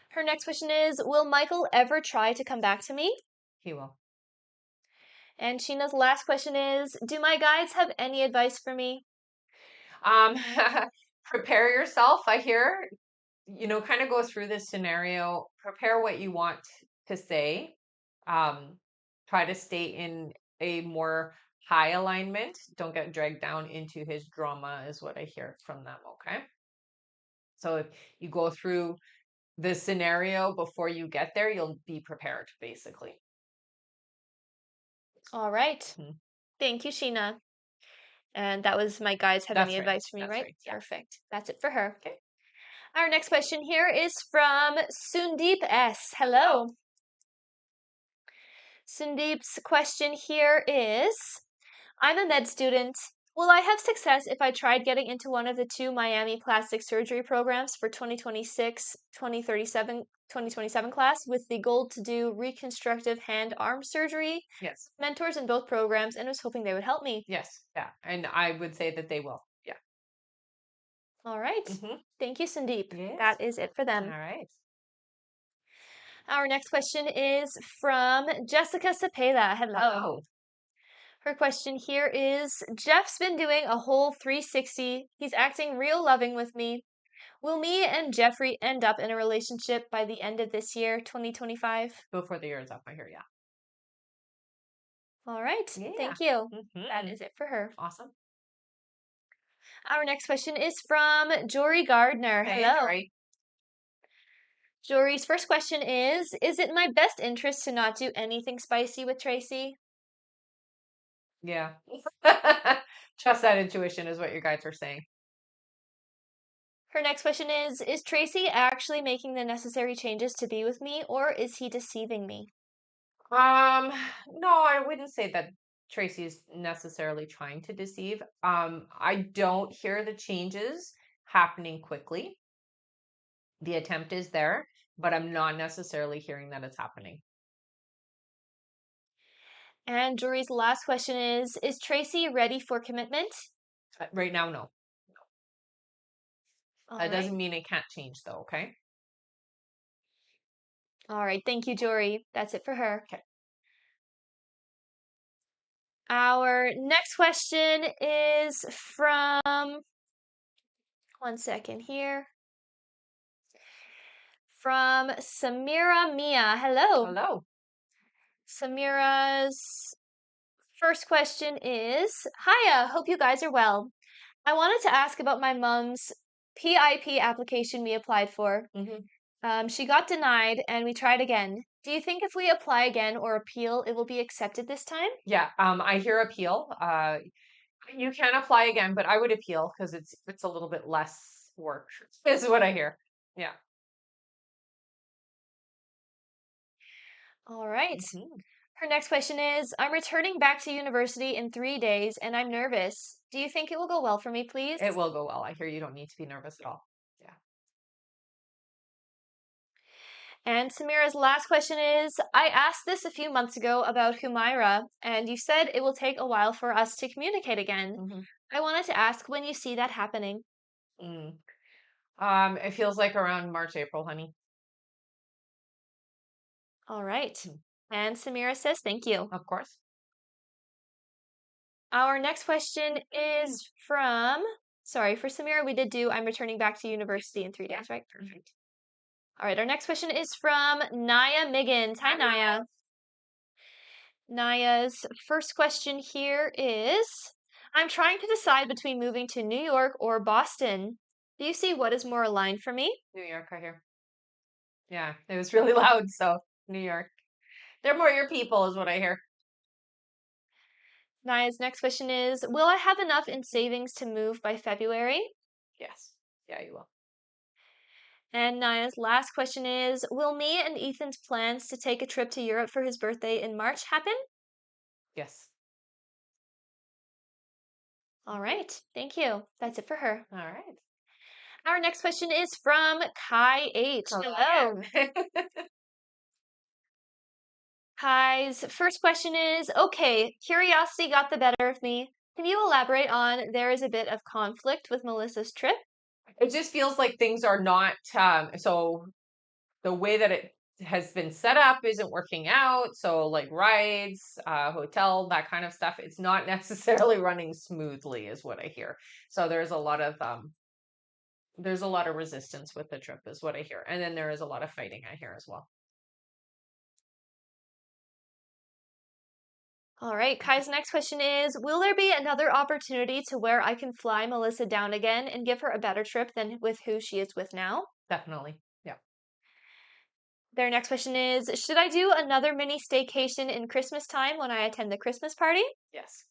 Her next question is, "Will Michael ever try to come back to me?" He will. And Sheena's last question is, "Do my guides have any advice for me?" Um, prepare yourself. I hear, kind of go through this scenario. Prepare what you want to say. Um, try to stay in a more high alignment. Don't get dragged down into his drama, is what I hear from them. Okay. So if you go through the scenario before you get there, you'll be prepared, basically. All right. Mhm. Thank you, Sheena. And that was, "My guides have That's any right. advice for me," That's right? right. Yeah. Perfect. That's it for her. Okay. Our next question here is from Sundeep S. Hello. Sundeep's question here is, "I'm a med student. Will I have success if I tried getting into one of the 2 Miami plastic surgery programs for 2026, 2027 class with the goal to do reconstructive hand-arm surgery? Yes. Mentors in both programs and was hoping they would help me." Yes. Yeah. And I would say that they will. Yeah. All right. Hmm. Thank you, Sundeep. Yes. That is it for All them. right. Our next question is from Jessica Cepeda. Hello. Hello. Her question here is, "Jeff's been doing a whole 360. He's acting real loving with me. Will me and Jeffrey end up in a relationship by the end of this year, 2025? Before the year is up, I hear. Yeah. All right. Yeah. Thank you. Hmm. That is it for her. Awesome. Our next question is from Jory Gardner. Hey, Hello. Jory. Jory's first question is it my best interest to not do anything spicy with Tracy?" Yeah. Trust that intuition is what your guides are saying. Her next question is Tracy actually making the necessary changes to be with me, or is he deceiving me? Um, no, I wouldn't say that Tracy is necessarily trying to deceive. I don't hear the changes happening quickly. The attempt is there, but I'm not necessarily hearing that it's happening. And Jory's last question is Tracy ready for commitment? Right now, no. All That right. doesn't mean it can't change, though. Okay. All right. Thank you, Jory. That's it for her. Okay. Our next question is from, one second here, from Samira Mia. Hello. Hello. Samira's first question is, Hiya, hope you guys are well. I wanted to ask about my mom's PIP application we applied for. Hmm. She got denied and we tried again. Do you think if we apply again or appeal, it will be accepted this time? Yeah. I hear appeal. You can apply again, but I would appeal because it's a little bit less work. Is what I hear. Yeah. All right. Hmm. Her next question is, I'm returning back to university in 3 days and I'm nervous. Do you think it will go well for me, please? It will go well. I hear you don't need to be nervous at all. Yeah. And Samira's last question is, I asked this a few months ago about Humaira, and you said it will take a while for us to communicate again. Hmm. I wanted to ask when you see that happening. Mm. It feels like around March, April, honey. All right. Mm. And Samira says thank you. Of course. Our next question is from, sorry, for Samira, we did do I'm returning back to university in 3 days, right? Perfect. All right, our next question is from Naya Miggins. Hi, Naya. Naya's first question here is, I'm trying to decide between moving to New York or Boston. Do you see what is more aligned for me? New York, I hear. Yeah, it was really loud, so New York. They're more your people, is what I hear. Naya's next question is, will I have enough in savings to move by February? Yes. Yeah, you will. And Naya's last question is, will me and Ethan's plans to take a trip to Europe for his birthday in March happen? Yes. All right, thank you. That's it for her. All right. Our next question is from Kai H. Hello. Again. Kai's first question is, okay, curiosity got the better of me. Can you elaborate on there is a bit of conflict with Melissa's trip? It just feels like things are not so the way that it has been set up isn't working out. So like rides, hotel, that kind of stuff, it's not necessarily running smoothly, is what I hear. So there's a lot of resistance with the trip, is what I hear. And then there is a lot of fighting I hear as well. All right, Kai's next question is, will there be another opportunity to where I can fly Melissa down again and give her a better trip than with who she is with now? Definitely. Yeah. Their next question is, should I do another mini staycation in Christmas time when I attend the Christmas party? Yes.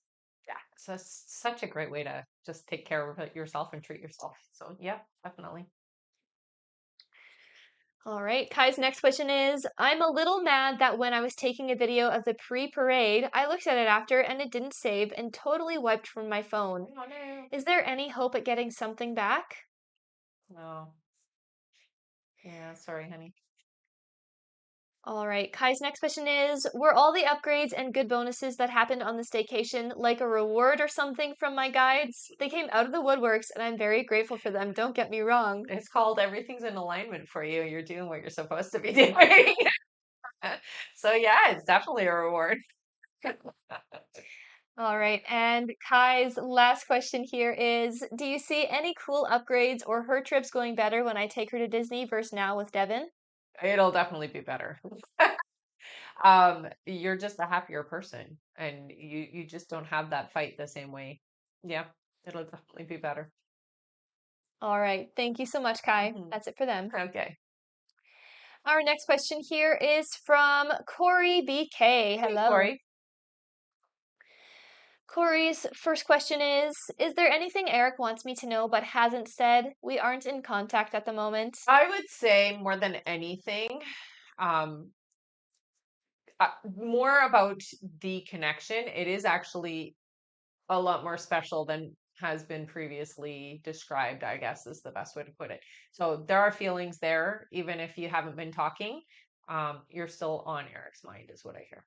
Yeah. So it's such a great way to just take care of yourself and treat yourself. So yeah, definitely. All right, Kai's next question is, I'm a little mad that when I was taking a video of the pre-parade, I looked at it after and it didn't save and totally wiped from my phone. Oh no. Is there any hope at getting something back? No. Yeah, sorry, honey. All right, Kai's next question is, were all the upgrades and good bonuses that happened on the staycation like a reward or something from my guides? They came out of the woodworks and I'm very grateful for them, don't get me wrong. It's called everything's in alignment for you. You're doing what you're supposed to be doing. So yeah, it's definitely a reward. All right, and Kai's last question here is, do you see any cool upgrades or her trips going better when I take her to Disney versus now with Devin? It'll definitely be better. You're just a happier person and you just don't have that fight the same way. Yeah, it'll definitely be better. All right, thank you so much, Kai. Mhm. That's it for them. Okay. Our next question here is from Corey BK. Hey, Hello. Corey. Corey's first question is there anything Eric wants me to know but hasn't said? We aren't in contact at the moment. I would say more than anything, um, more about the connection. It is actually a lot more special than has been previously described, I guess is the best way to put it. So there are feelings there, even if you haven't been talking. You're still on Eric's mind, is what I hear.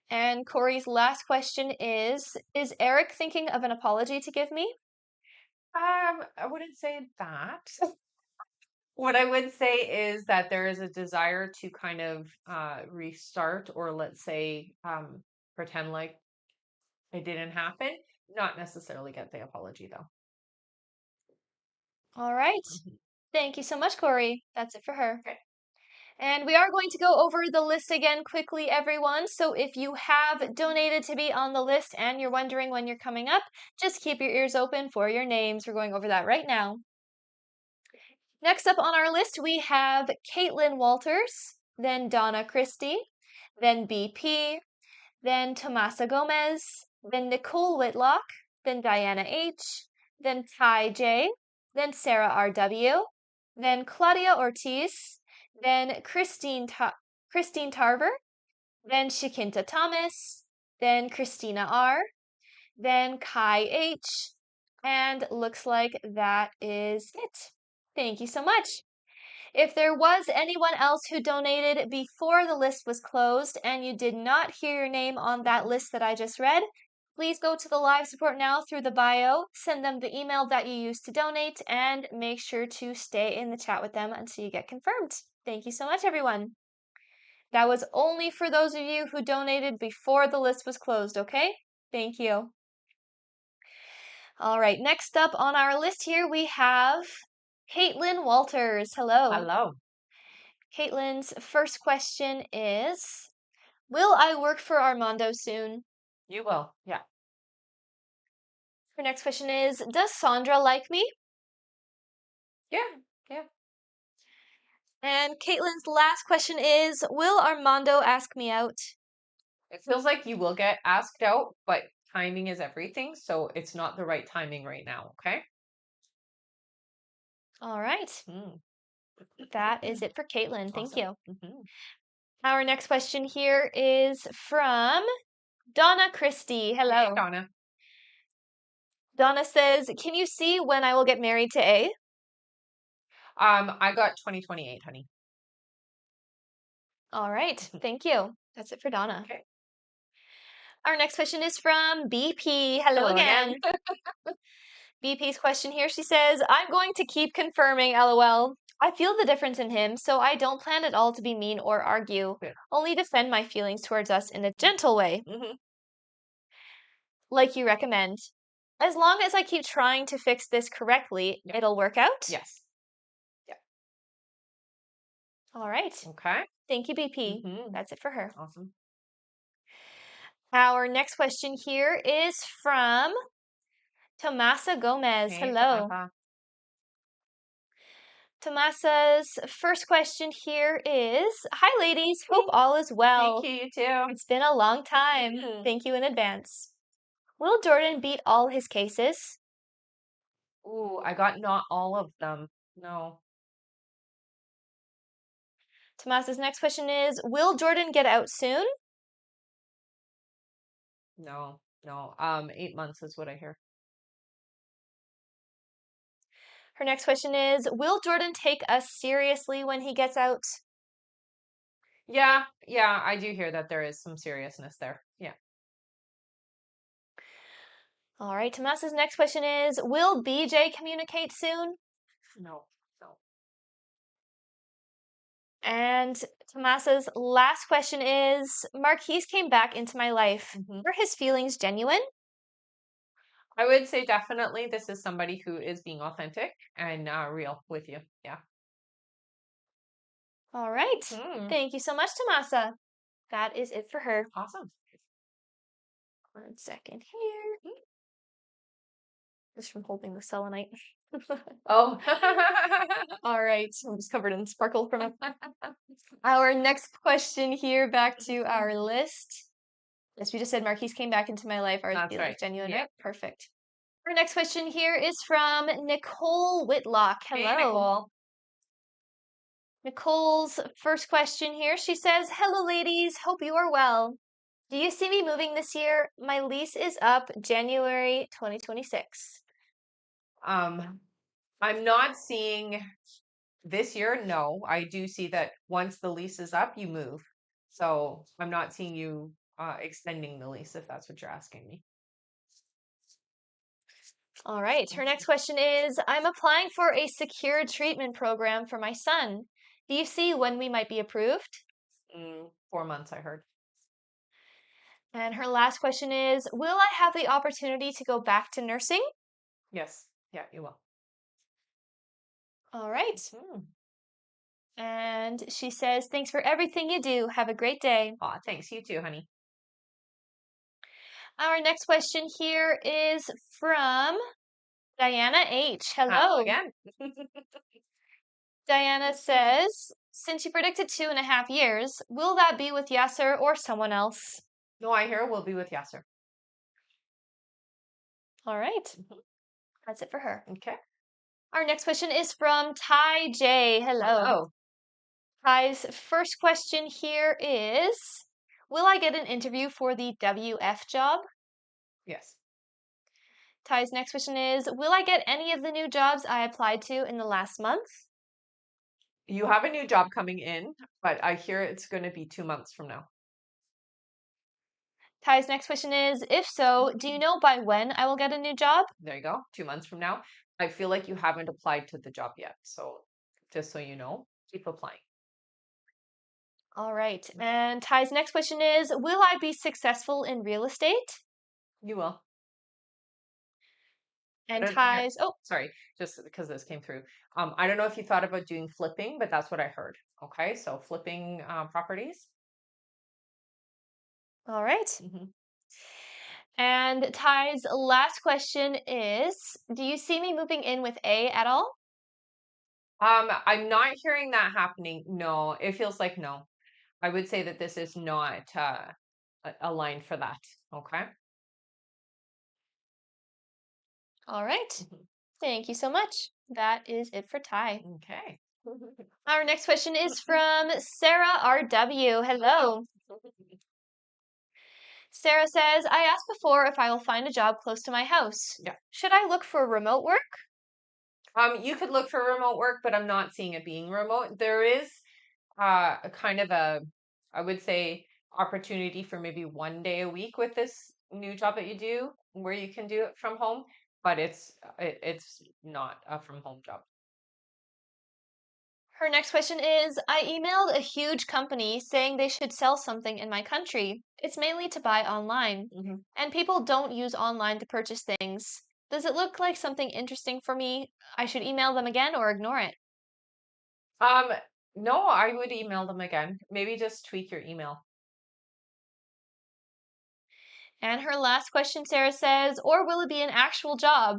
And Corey's last question is Eric thinking of an apology to give me? I wouldn't say that. What I would say is that there is a desire to kind of restart, or let's say pretend like it didn't happen. Not necessarily get the apology though. All right. Mhm. Thank you so much, Corey. That's it for her. Okay. And we are going to go over the list again quickly, everyone. So if you have donated to be on the list and you're wondering when you're coming up, just keep your ears open for your names. We're going over that right now. Next up on our list, we have Caitlin Walters, then Donna Christie, then BP, then Tomasa Gomez, then Nicole Whitlock, then Diana H., then Ty J., then Sarah R.W., then Claudia Ortiz, then Christine Tarver, then Shakinta Thomas, then Christina R., then Kai H., and looks like that is it. Thank you so much. If there was anyone else who donated before the list was closed and you did not hear your name on that list that I just read, please go to the live support now through the bio, send them the email that you used to donate, and make sure to stay in the chat with them until you get confirmed. Thank you so much, everyone. That was only for those of you who donated before the list was closed, okay? Thank you. All right, next up on our list here we have Caitlin Walters. Hello. Hello. Caitlin's first question is, will I work for Armando soon? You will. Yeah. Her next question is, does Sandra like me? Yeah. Yeah. And Caitlin's last question is, will Armando ask me out? It feels like you will get asked out, but timing is everything. So it's not the right timing right now. Okay. All right. Mm. That is it for Caitlin. Thank Awesome. you. Mhm. Our next question here is from Donna Christie. Hey, Hello. Donna. Donna says, can you see when I will get married to A? I got 2028, honey. All right. Thank you. That's it for Donna. Okay. Our next question is from BP. Hello Hello again. again. BP's question here, she says, I'm going to keep confirming, LOL. I feel the difference in him, so I don't plan at all to be mean or argue, Good. only defend my feelings towards us in a gentle way, Hmm. like you recommend. As long as I keep trying to fix this correctly, Yeah. it'll work out. Yes. Yeah. All right. Okay. Thank you, BP. Hmm. That's it for her. Awesome. Our next question here is from Tomasa Gomez. Hey, Hello. Tomasa. Tomasa's first question here is, hi ladies, hope Hey. all is Thank well. you. You too. It's been a long time. Mhm. Thank you in advance. Will Jordan beat all his cases? Ooh, I got not all of them. No. Tomasa's next question is, will Jordan get out soon? No. No. 8 months is what I hear. Her next question is, will Jordan take us seriously when he gets out? Yeah. Yeah. I do hear that there is some seriousness there. Yeah. All right, Tomasa's next question is, will BJ communicate soon? No. No. And Tomasa's last question is, Marquise came back into my life. Hmm. Were his feelings genuine? I would say definitely this is somebody who is being authentic and real with you. Yeah. All right. Hmm. Thank you so much, Tomasa. That is it for her. Awesome. 1 second here. Just from holding the selenite. Oh. All right, I'm just covered in sparkle from it. Our next question here, back to our list, Yes, we just said Marquise came back into my life. Are That's the right. like genuine, Yeah. right? Perfect. Our next question here is from Nicole Whitlock. Hey, Hello. Nicole. Nicole's first question here. She says, "Hello, ladies. Hope you are well. Do you see me moving this year? My lease is up January 2026." I'm not seeing this year. No, I do see that once the lease is up, you move. So I'm not seeing you extending the lease if that's what you're asking me. All right. Her next question is, "I'm applying for a secured treatment program for my son. Do you see when we might be approved?" 4 months, I heard. And her last question is, "Will I have the opportunity to go back to nursing?" Yes. Yeah, you will. All right. Hmm. And she says, "Thanks for everything you do. Have a great day." Aw, thanks. You too, honey. Our next question here is from Diana H. Hello Hello. again. Diana says, "Since you predicted 2.5 years, will that be with Yasser or someone else?" No, I hear we'll be with Yasser. All right. That's it for her. Okay. Our next question is from Ty J. Hello. Hello. Ty's first question here is, "Will I get an interview for the WF job?" Yes. Ty's next question is, "Will I get any of the new jobs I applied to in the last month?" You have a new job coming in, but I hear it's going to be 2 months from now. Ty's next question is, "If so, do you know by when I will get a new job?" There you go. 2 months from now. I feel like you haven't applied to the job yet. So just so you know, keep applying. All right. And Ty's next question is, "Will I be successful in real estate?" You will. I And don't hear. Ty's, oh, Sorry, just because this came through. I don't know if you thought about doing flipping, but that's what I heard. Okay, so flipping properties. all right. hmm And Ty's last question is, "Do you see me moving in with A at all?" I'm not hearing that happening. No, it feels like no. I would say that this is not aligned for that. Okay. All right. Mhm. Thank you so much. That is it for Ty. Okay. Our next question is from Sarah RW. Hello. Sarah says, "I asked before if I will find a job close to my house. Yeah. Should I look for remote work?" You could look for remote work, but I'm not seeing it being remote. There is a kind of a, I would say, opportunity for maybe 1 day a week with this new job that you do, where you can do it from home, but it's not a from home job. Her next question is, "I emailed a huge company saying they should sell something in my country. It's mainly to buy online. hmm And people don't use online to purchase things. Does it look like something interesting for me? I should email them again or ignore it?" Um, no, I would email them again. Maybe just tweak your email. And her last question, Sarah says, "Or will it be an actual job?"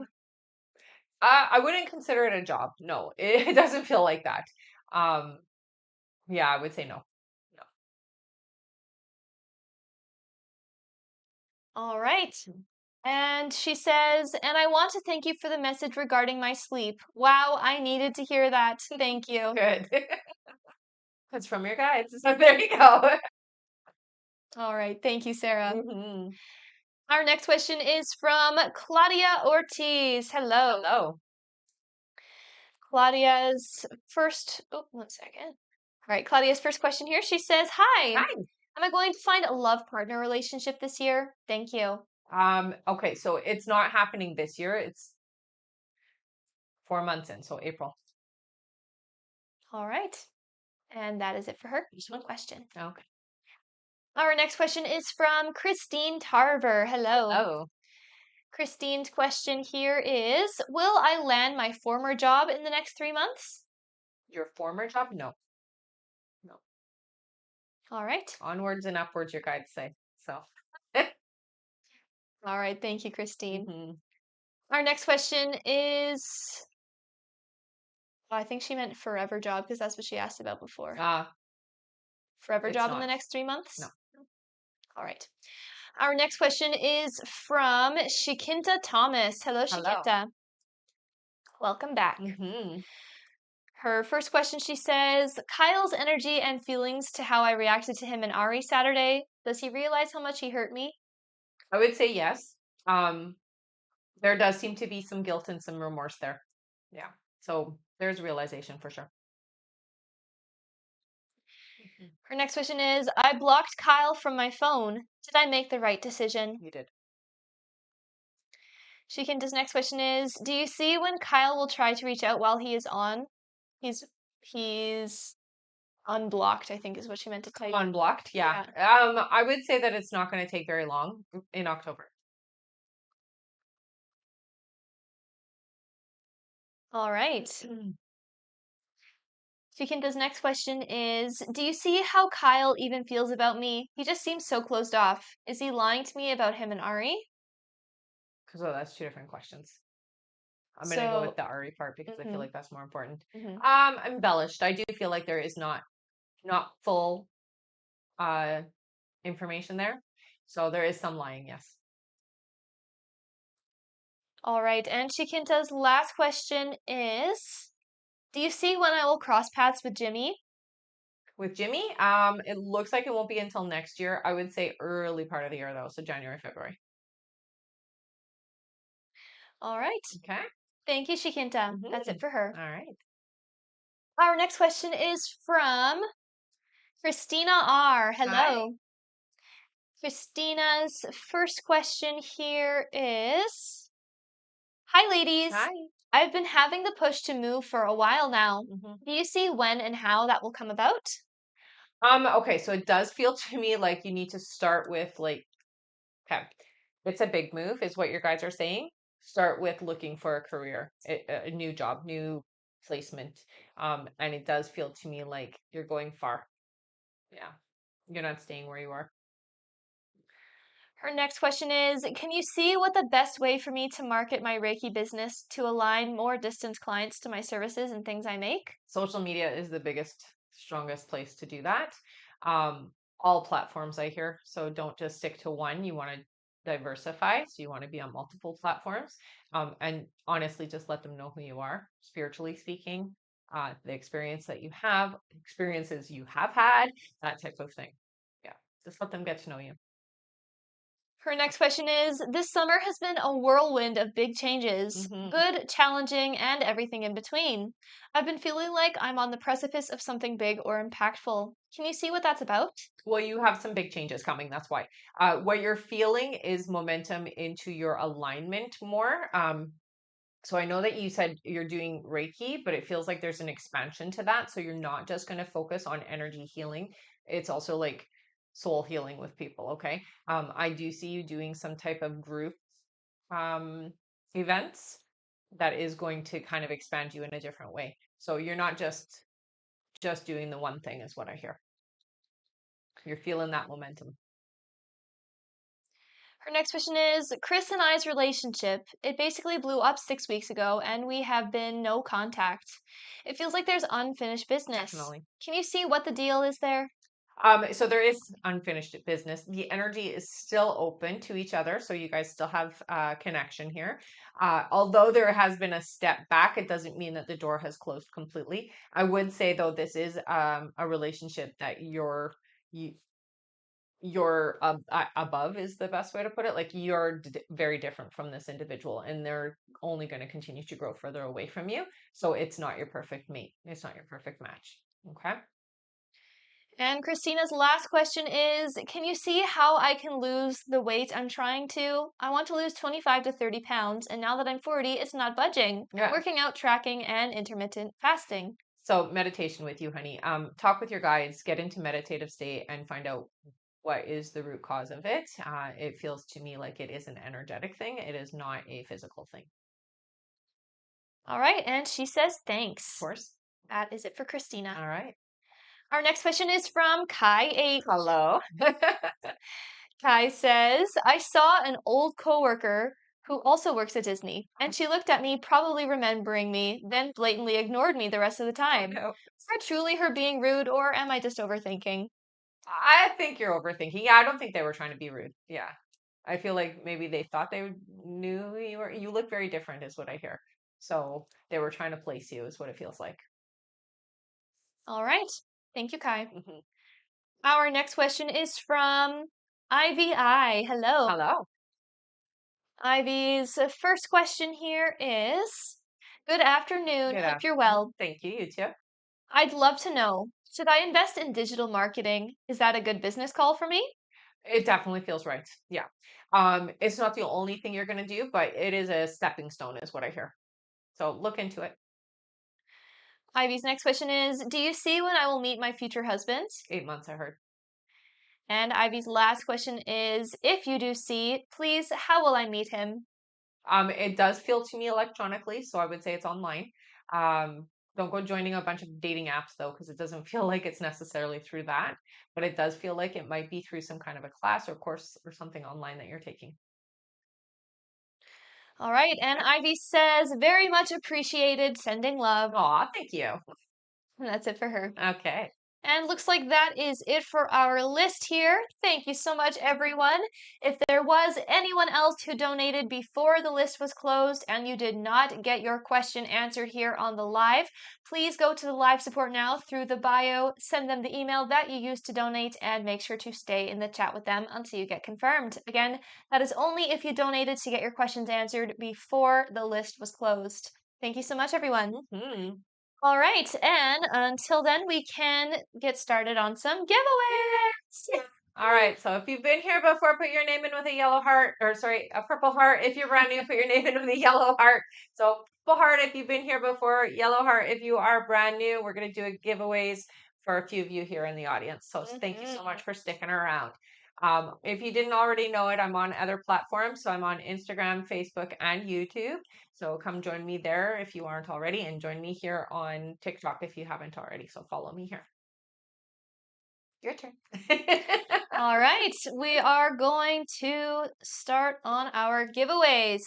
I wouldn't consider it a job. No, it doesn't feel like that. Um, yeah, I would say no. No. All right. And she says, "And I want to thank you for the message regarding my sleep. Wow, I needed to hear that. Thank you." Good. That's from your guides. So there you go. All right. Thank you, Sarah. hmm Our next question is from Claudia Ortiz. Hello. Hello. Claudia's first, oh, 1 second. All right. Claudia's first question here. She says, "Hi, Hi. am I going to find a love partner relationship this year? Thank you." Okay, so it's not happening this year. It's 4 months in, so April. All right. And that is it for her. Just one question. Okay. Our next question is from Christine Tarver. Hello. Oh, Christine's question here is, "Will I land my former job in the next 3 months?" your former job? No, no. All right. Onwards and upwards, your guides say. So, All right. Thank you, Christine. hmm Our next question is, oh, I think she meant forever job because that's what she asked about before. uh, Forever it's job in the not. next three No. months? All right. Our next question is from Shikinta Thomas. Hello, Hello. Shikinta. Welcome back. Her first question, she says, Kyle's energy and feelings to how I reacted to him and Ari Saturday. Does he realize how much he hurt me? I would say yes. There does seem to be some guilt and some remorse there. Yeah. So there's realization for sure. Her next question is, I blocked Kyle from my phone. Did I make the right decision? You did. Shikinta's next question is, do you see when Kyle will try to reach out while he is on? He's unblocked, I think is what she meant to type. Unblocked, yeah. I would say that it's not going to take very long in October. All right. Shikinta's next question is, do you see how Kyle even feels about me? He just seems so closed off. Is he lying to me about him and Ari? Because that's two different questions. I'm going to go with the Ari part because I feel like that's more important. Embellished. I do feel like there is not full information there. So there is some lying, yes. All right. And Shikinta's last question is, do you see when I will cross paths with Jimmy? With Jimmy, it looks like it won't be until next year. I would say early part of the year though, so January, February. All right. Okay. Thank you, Shikinta. That's it for her. All right. Our next question is from Christina R. Hello. Hi. Christina's first question here is, hi, ladies. Hi. I've been having the push to move for a while now. Do you see when and how that will come about? Okay, so it does feel to me like you need to start with like, okay, it's a big move, is what your guys are saying. Start with looking for a career, a new job, new placement. And it does feel to me like you're going far. Yeah. You're not staying where you are. Her next question is, can you see what the best way for me to market my Reiki business to align more distance clients to my services and things I make? Social media is the biggest, strongest place to do that. All platforms I hear. So don't just stick to one. You want to diversify. So you want to be on multiple platforms. And honestly, just let them know who you are, spiritually speaking, the experience that you have, experiences you have had, that type of thing. Yeah. Just let them get to know you. Her next question is, this summer has been a whirlwind of big changes, good, challenging, and everything in between. I've been feeling like I'm on the precipice of something big or impactful. Can you see what that's about? Well, you have some big changes coming. That's why. What you're feeling is momentum into your alignment more. So I know that you said you're doing Reiki, but it feels like there's an expansion to that. So you're not just going to focus on energy healing. It's also like soul healing with people. Okay. I do see you doing some type of group um, events that is going to kind of expand you in a different way. So you're not just doing the one thing, is what I hear. You're feeling that momentum. Her next question is, Chris and I's relationship, it basically blew up 6 weeks ago and we have been no contact. It feels like there's unfinished business. Definitely. Can you see what the deal is there? So there is unfinished business. The energy is still open to each other, so you guys still have connection here. Although there has been a step back, it doesn't mean that the door has closed completely. I would say though, this is a relationship that you're above is the best way to put it. Like you're very different from this individual, and they're only going to continue to grow further away from you. So it's not your perfect mate. It's not your perfect match. Okay. And Christina's last question is, can you see how I can lose the weight I'm trying to? I want to lose 25 to 30 pounds, and now that I'm 40, it's not budging. Yeah. Working out, tracking, and intermittent fasting. So meditation with you, honey. Talk with your guides, get into meditative state and find out what is the root cause of it. It feels to me like it is an energetic thing. It is not a physical thing. All right, and she says thanks. Of course. That is it for Christina. All right. Our next question is from Kai H. Hello. Kai says, I saw an old coworker who also works at Disney, and she looked at me, probably remembering me, then blatantly ignored me the rest of the time. Oh, no. Is that truly her being rude, or am I just overthinking? I think you're overthinking. Yeah, I don't think they were trying to be rude. Yeah. I feel like maybe they thought they knew who you were. You look very different, is what I hear. So they were trying to place you, is what it feels like. All right. Thank you, Kai. Hmm. Our next question is from IVI. Hello. Hello. Ivy's first question here is, good afternoon. Good Hope you're afternoon. well. Thank you. You too. I'd love to know, should I invest in digital marketing? Is that a good business call for me? It definitely feels right. Yeah. It's not the only thing you're going to do, but it is a stepping stone, is what I hear. So look into it. Ivy's next question is, do you see when I will meet my future husband? 8 months, I heard. And Ivy's last question is, if you do see, please, how will I meet him? It does feel to me electronically, so I would say it's online. Don't go joining a bunch of dating apps though, because it doesn't feel like it's necessarily through that. But it does feel like it might be through some kind of a class or course or something online that you're taking. All right, and Ivy says, very much appreciated, sending love. Aw, thank you. And that's it for her. Okay. And looks like that is it for our list here. Thank you so much, everyone. If there was anyone else who donated before the list was closed and you did not get your question answered here on the live, please go to the live support now through the bio, send them the email that you used to donate, and make sure to stay in the chat with them until you get confirmed. Again, that is only if you donated to get your questions answered before the list was closed. Thank you so much, everyone. Hmm. All right, and until then, we can get started on some giveaways. All right. So if you've been here before, put your name in with a yellow heart, or sorry, a purple heart. If you're brand new, put your name in with a yellow heart. So purple heart if you've been here before, yellow heart if you are brand new. We're going to do giveaways for a few of you here in the audience. So thank you so much for sticking around. If you didn't already know it, I'm on other platforms. So I'm on Instagram, Facebook, and YouTube. So come join me there if you aren't already, and join me here on TikTok if you haven't already. So follow me here. Your turn. All right, we are going to start on our giveaways.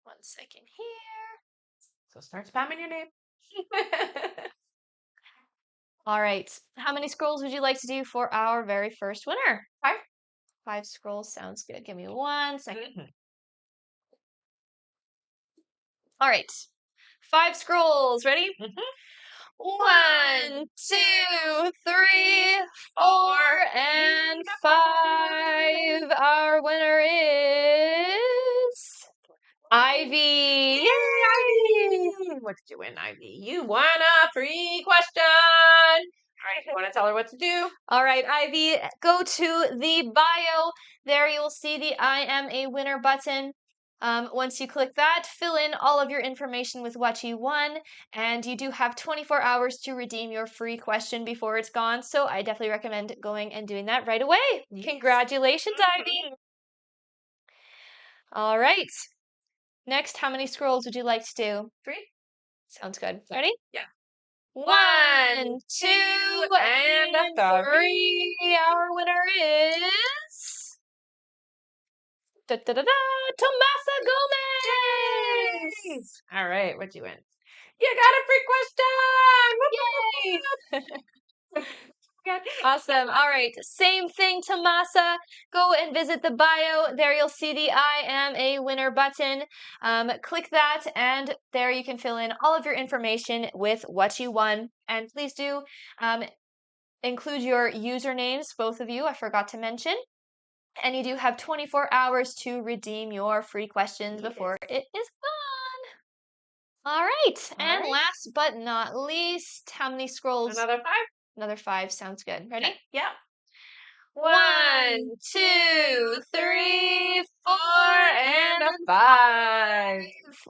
1 second here. So start spamming your name. All right, how many scrolls would you like to do for our very first winner? 5. 5 scrolls sounds good. Give me 1 second. Mhm. All right, 5 scrolls. Ready? Mhm. 1, 2, 3, 4, and 5. Our winner is Ivy. Yay! What did you win, Ivy? You won a free question. All right, you want to tell her what to do? All right, Ivy, go to the bio. There you will see the I am a winner button. Once you click that, fill in all of your information with what you won, and you do have 24 hours to redeem your free question before it's gone. So I definitely recommend going and doing that right away. Yes. Congratulations, Ivy. All right. Next, how many scrolls would you like to do? 3. Sounds good. Ready? Yeah. 1, 2, and 3. Our winner is Tomasa Gomez. Yay! All right, what you win? You got a free question. Yay! Good. Awesome. All right. Same thing, Tomasa. Go and visit the bio. There you'll see the I am a winner button. Click that, and there you can fill in all of your information with what you won. And please do include your usernames, both of you. I forgot to mention. And you do have 24 hours to redeem your free questions before it is gone. All right. And last but not least, how many scrolls? Another 5. Another 5 sounds good. Ready? Yeah. 1, 2, 3, 4, and a and 5.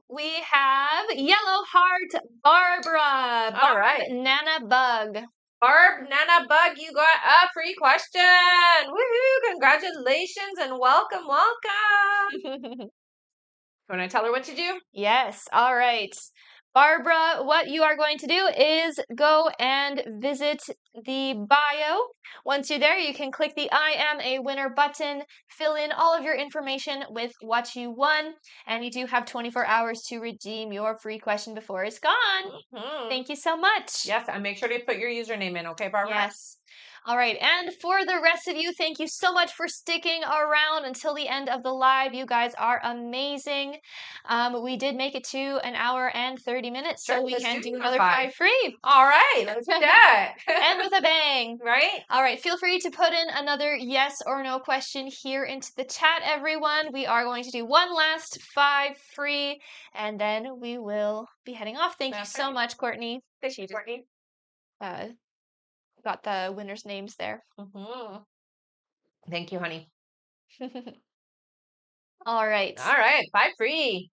we have Yellow Heart Barbara. All right. Nana Bug. Barb, Nana Bug, you got a free question. Woohoo! Congratulations and welcome, welcome. Want to tell her what to do? Yes. All right. Barbara, what you are going to do is go and visit the bio. Once you're there, you can click the I am a winner button, fill in all of your information with what you won, and you do have 24 hours to redeem your free question before it's gone. Mhm. Thank you so much. Yes, and make sure to put your username in, okay, Barbara? Yes. All right, and for the rest of you, thank you so much for sticking around until the end of the live. You guys are amazing. We did make it to an hour and 30 minutes, so Sure, we let's can do do another another 5. 5 free. All right, let's do that. And with a bang. Right? All right, feel free to put in another yes or no question here into the chat, everyone. We are going to do one last 5 free, and then we will be heading off. Thank you That's so right. much, Courtney. Thank you, Courtney. Uh, got the winners' names there. Thank you, honey. All right. All right, 5 free.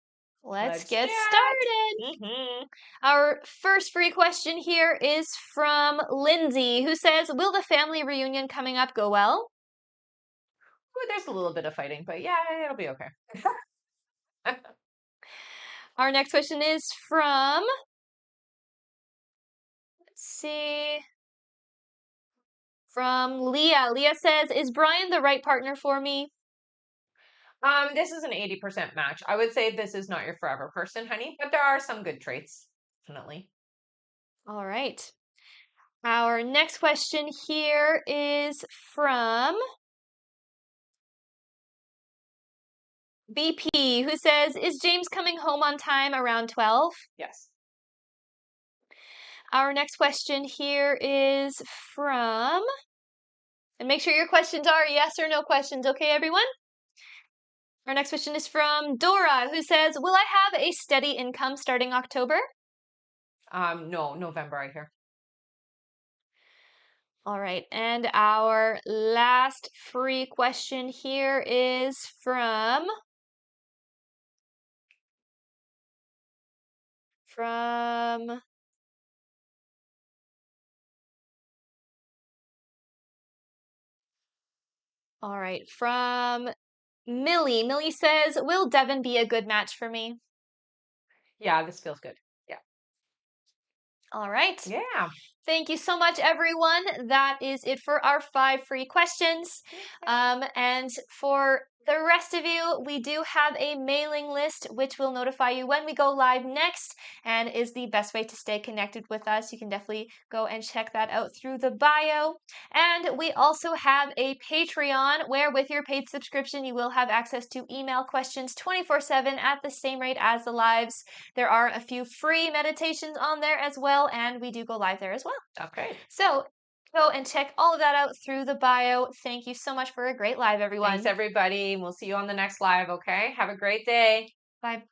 Let's do get it. started. Our first free question here is from Lindsay, who says, will the family reunion coming up go well? Ooh, there's a little bit of fighting, but yeah, it'll be okay. Our next question is from, let's see, from Leah. Leah says, is Brian the right partner for me? This is an 80% match. I would say this is not your forever person, honey, but there are some good traits, definitely. All right. Our next question here is from BP, who says, is James coming home on time around 12? Yes. Our next question here is from, and make sure your questions are yes or no questions, okay, everyone? Our next question is from Dora, who says, will I have a steady income starting October? No, November, I hear. All right, and our last free question here is from all right, from Millie. Millie says, will Devin be a good match for me? Yeah, this feels good. Yeah. All right. Yeah. Thank you so much, everyone. That is it for our 5 free questions. And for the rest of you, we do have a mailing list which will notify you when we go live next and is the best way to stay connected with us. You can definitely go and check that out through the bio. And we also have a Patreon where with your paid subscription, you will have access to email questions 24/7 at the same rate as the lives. There are a few free meditations on there as well, and we do go live there as well. Okay. So go and check all of that out through the bio. Thank you so much for a great live, everyone. Thanks, everybody. We'll see you on the next live, okay? Have a great day. Bye.